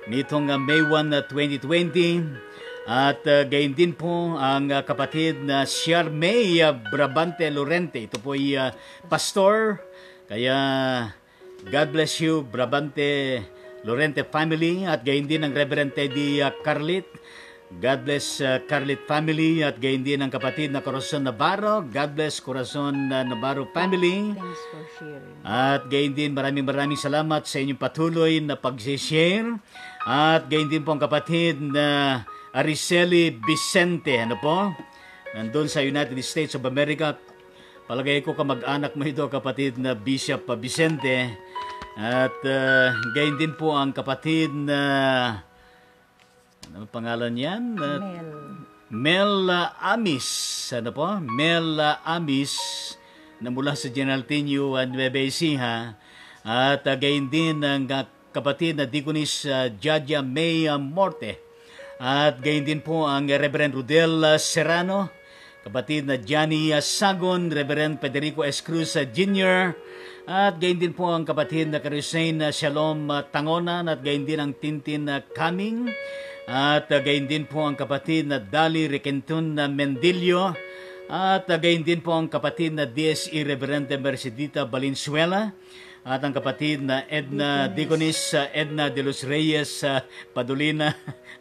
nitong May 1, 2020. At gayon din po ang kapatid na Charmay Brabante Lorente. Ito po ay pastor. Kaya God bless you, Brabante Lorente family. At gayon din ang Reverend Teddy Carlit. God bless Carlit family. At gayon din ang kapatid na Corazon Navarro. God bless Corazon Navarro family. Thanks for sharing. At gayon din maraming salamat sa inyong patuloy na pag-share. At gayon din po ang kapatid na Ariceli Vicente. Ano po? Nandun sa United States of America. Palagay ko kamag-anak mo ito, kapatid na Bishop Vicente. At gayon din po ang kapatid na ano pangalan yan? Mel Amis. Ano po? Mel Amis na mula sa General Tinio Nueva Ecija. At gayon din ang kapatid na Diconis Jaja May Morte. At gayon din po ang Reverend Rudel Serrano, kapatid na Johnny Sagon, Reverend Federico S. Cruz Jr., at gayon din po ang kapatid na Karusain Shalom Tangonan, at gayon din ang Tintin Kaming, at gayon din po ang kapatid na Dali Requenton Mendillo, at gayon din po ang kapatid na DSE Reverend Mercedita Valenzuela, at ang kapatid na Edna Diconis, Edna de los Reyes Padulina.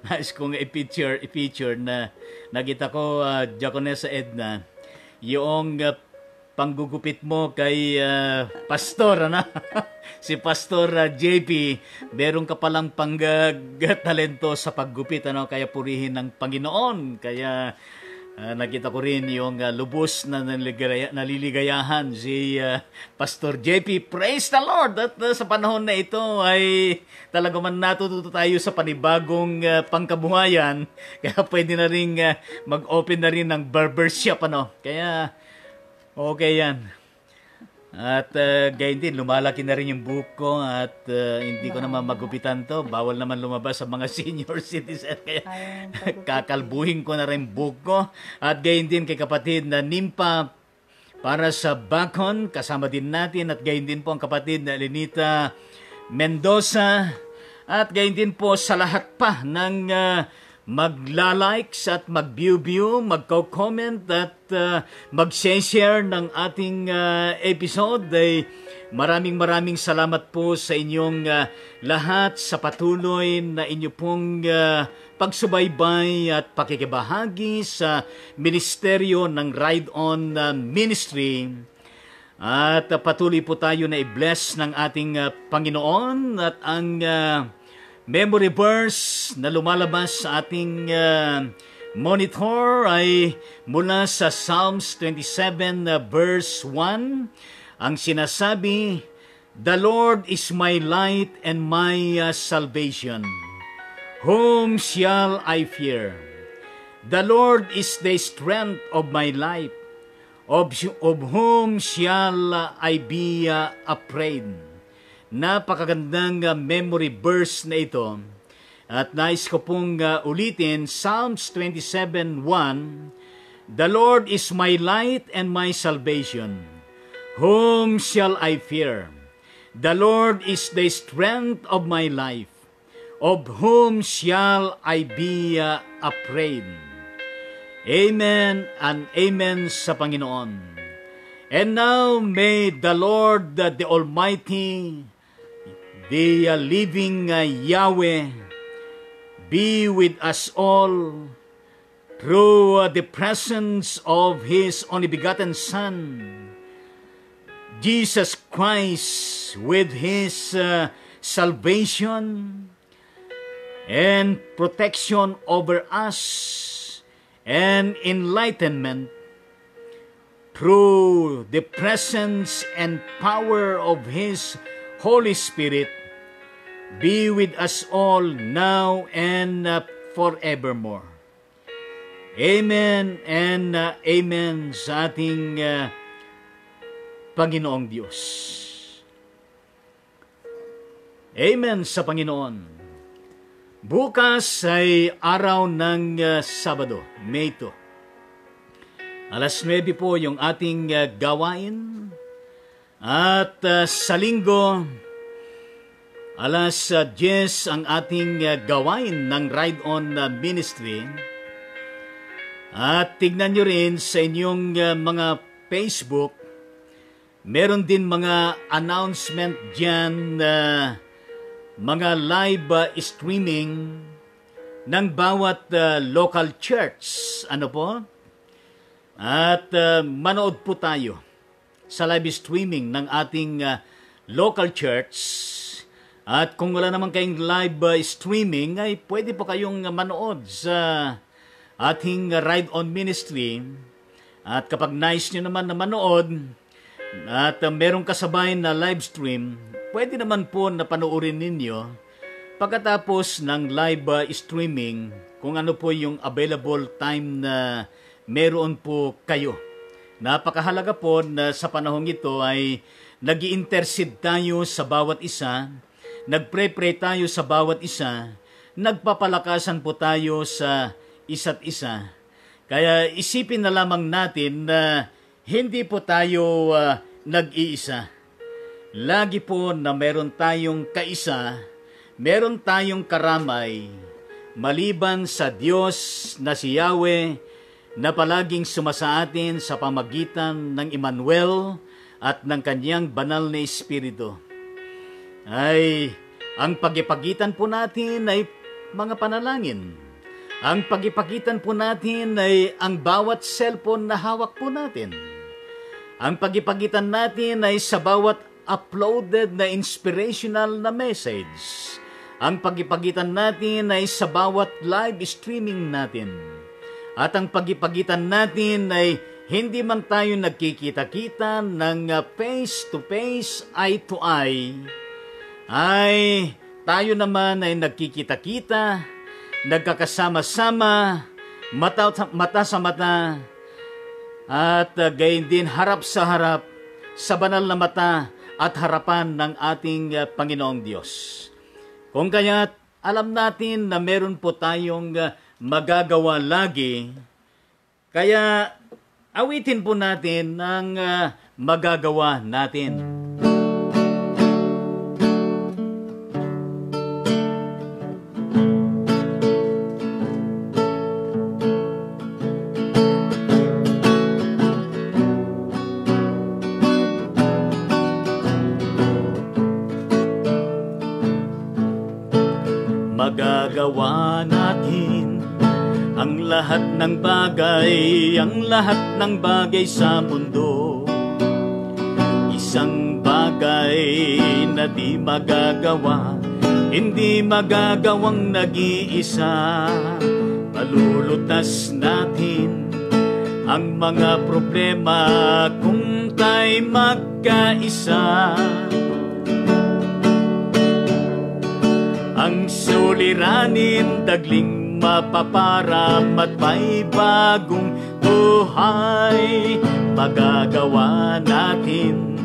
Nais kong i-feature na nakita ko, Diaconessa Edna, yung panggugupit mo kay Pastor, ano? Si Pastor JP, meron ka palang talento sa paggupit, ano? Kaya purihin ng Panginoon. Kaya Nakita ko rin yung lubos na naliligayahan si Pastor JP. Praise the Lord! At sa panahon na ito ay talaga man natututo tayo sa panibagong pangkabuhayan. Kaya pwede na rin mag-open na rin ng barbershop. Kaya okay yan. At gayon din, lumalaki na rin yung buhok ko at hindi ko naman magupitan to. Bawal naman lumabas sa mga senior citizen. Kaya kakalbuhin ko na rin buhok ko. At gayon din kay kapatid na Nimpa para sa Bacon. Kasama din natin. At gayon din po ang kapatid na Lenita Mendoza. At gayon din po sa lahat pa ng magla-likes at mag-view, magko-comment at mag-share ng ating episode. Ay maraming salamat po sa inyong lahat sa patuloy na inyo pong pagsubaybay at pakikibahagi sa ministeryo ng Ride On Ministry. At patuloy po tayo na i-bless ng ating Panginoon at ang memory verse na lumalabas sa ating monitor ay mula sa Psalms 27 verse 1. Ang sinasabi, "The Lord is my light and my salvation. Whom shall I fear? The Lord is the strength of my life. Of whom shall I be afraid?" Napakagandang memory verse na ito. At nais ko pong ulitin, Psalms 27:1, "The Lord is my light and my salvation. Whom shall I fear? The Lord is the strength of my life. Of whom shall I be afraid?" Amen and amen sa Panginoon. And now may the Lord, the Almighty, the living Yahweh, be with us all through the presence of His only begotten Son, Jesus Christ, with His salvation and protection over us and enlightenment through the presence and power of His Holy Spirit, be with us all now and forevermore. Amen and amen sa ating Panginoong Diyos. Amen sa Panginoon. Bukas ay araw ng Sabado, May 2. Alas 9 po yung ating gawain. At sa linggo, alas 10 ang ating gawain ng Ride On Ministry. At tignan nyo rin sa inyong mga Facebook, meron din mga announcement dyan na mga live streaming ng bawat local church. Ano po? At manood po tayo sa live streaming ng ating local church. At kung wala naman kayong live streaming, ay pwede po kayong manood sa ating Ride On Ministry. At kapag nice nyo naman na manood at merong kasabay na live stream, pwede naman po na panoorin ninyo pagkatapos ng live streaming kung ano po yung available time na meron po kayo. Napakahalaga po na sa panahong ito ay nag-i-intercede tayo sa bawat isa, nagpre-pray tayo sa bawat isa, nagpapalakasan po tayo sa isa't isa. Kaya isipin na lamang natin na hindi po tayo nag-iisa. Lagi po na meron tayong kaisa, meron tayong karamay, maliban sa Diyos na si Yahweh, na palaging sumasa atin sa pamagitan ng Emmanuel at ng kanyang banal na Espiritu. Ay, ang pagipagitan po natin ay mga panalangin. Ang pagipagitan po natin ay ang bawat cellphone na hawak po natin. Ang pagipagitan natin ay sa bawat uploaded na inspirational na message. Ang pagipagitan natin ay sa bawat live streaming natin. At ang pagipagitan natin ay hindi man tayo nagkikita-kita ng face to face, eye to eye, ay tayo naman ay nagkikita-kita, nagkakasama-sama, mata sa mata, at gayon din harap sa harap, sa banal na mata at harapan ng ating Panginoong Diyos. Kung kaya't alam natin na meron po tayong magagawa lagi, kaya awitin po natin ang magagawa natin. Magagawa natin ang lahat ng bagay sa mundo. Isang bagay na di magagawa, hindi magagawang nag-iisa. Malulutas natin ang mga problema kung tayo magkaisa. Ang suliranin dagling mapaparam at may bagong buhay. Magagawa natin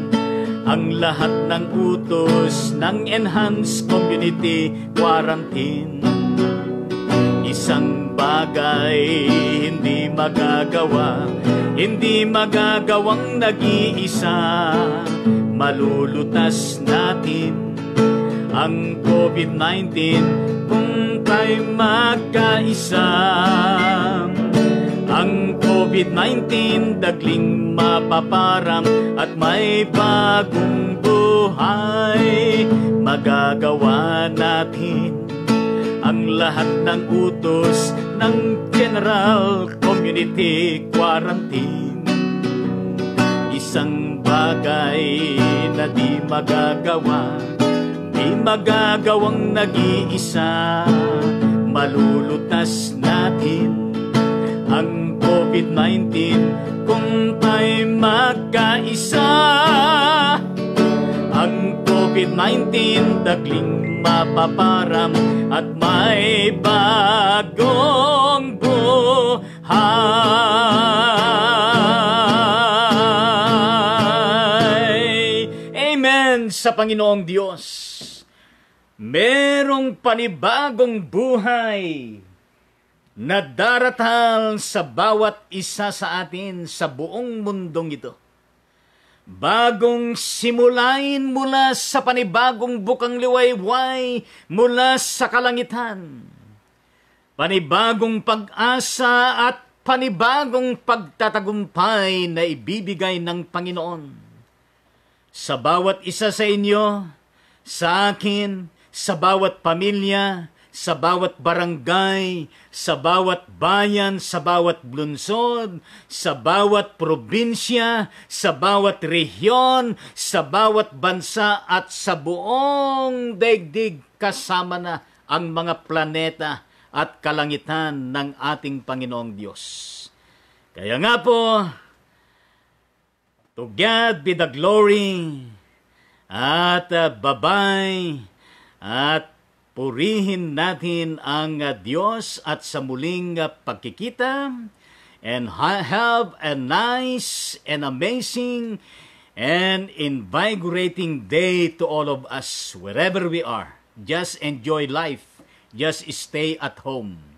ang lahat ng utos ng Enhanced Community Quarantine. Isang bagay hindi magagawa, hindi magagawang nag-iisa. Malulutas natin ang COVID-19 kung tayo magkaisa. Ang COVID-19 dagling mapaparam at may bagong buhay. Magagawa natin ang lahat ng utos ng General Community Quarantine. Isang bagay na di magagawa, di magagawang nag-iisa. Malulutas natin ang COVID-19 kung tayo magkaisa. Ang COVID-19 dagling mapaparam at may bagong buhay. Amen sa Panginoong Diyos. Merong panibagong buhay na daratal sa bawat isa sa atin sa buong mundong ito. Bagong simulain mula sa panibagong bukang liwayway mula sa kalangitan. Panibagong pag-asa at panibagong pagtatagumpay na ibibigay ng Panginoon sa bawat isa sa inyo, sa akin, sa bawat pamilya, sa bawat barangay, sa bawat bayan, sa bawat lungsod, sa bawat probinsya, sa bawat rehiyon, sa bawat bansa at sa buong daigdig, kasama na ang mga planeta at kalangitan ng ating Panginoong Diyos. Kaya nga po, to God be the glory, at babay, at purihin natin ang Diyos at sa muling pagkikita, and have a nice and amazing and invigorating day to all of us wherever we are. Just enjoy life. Just stay at home.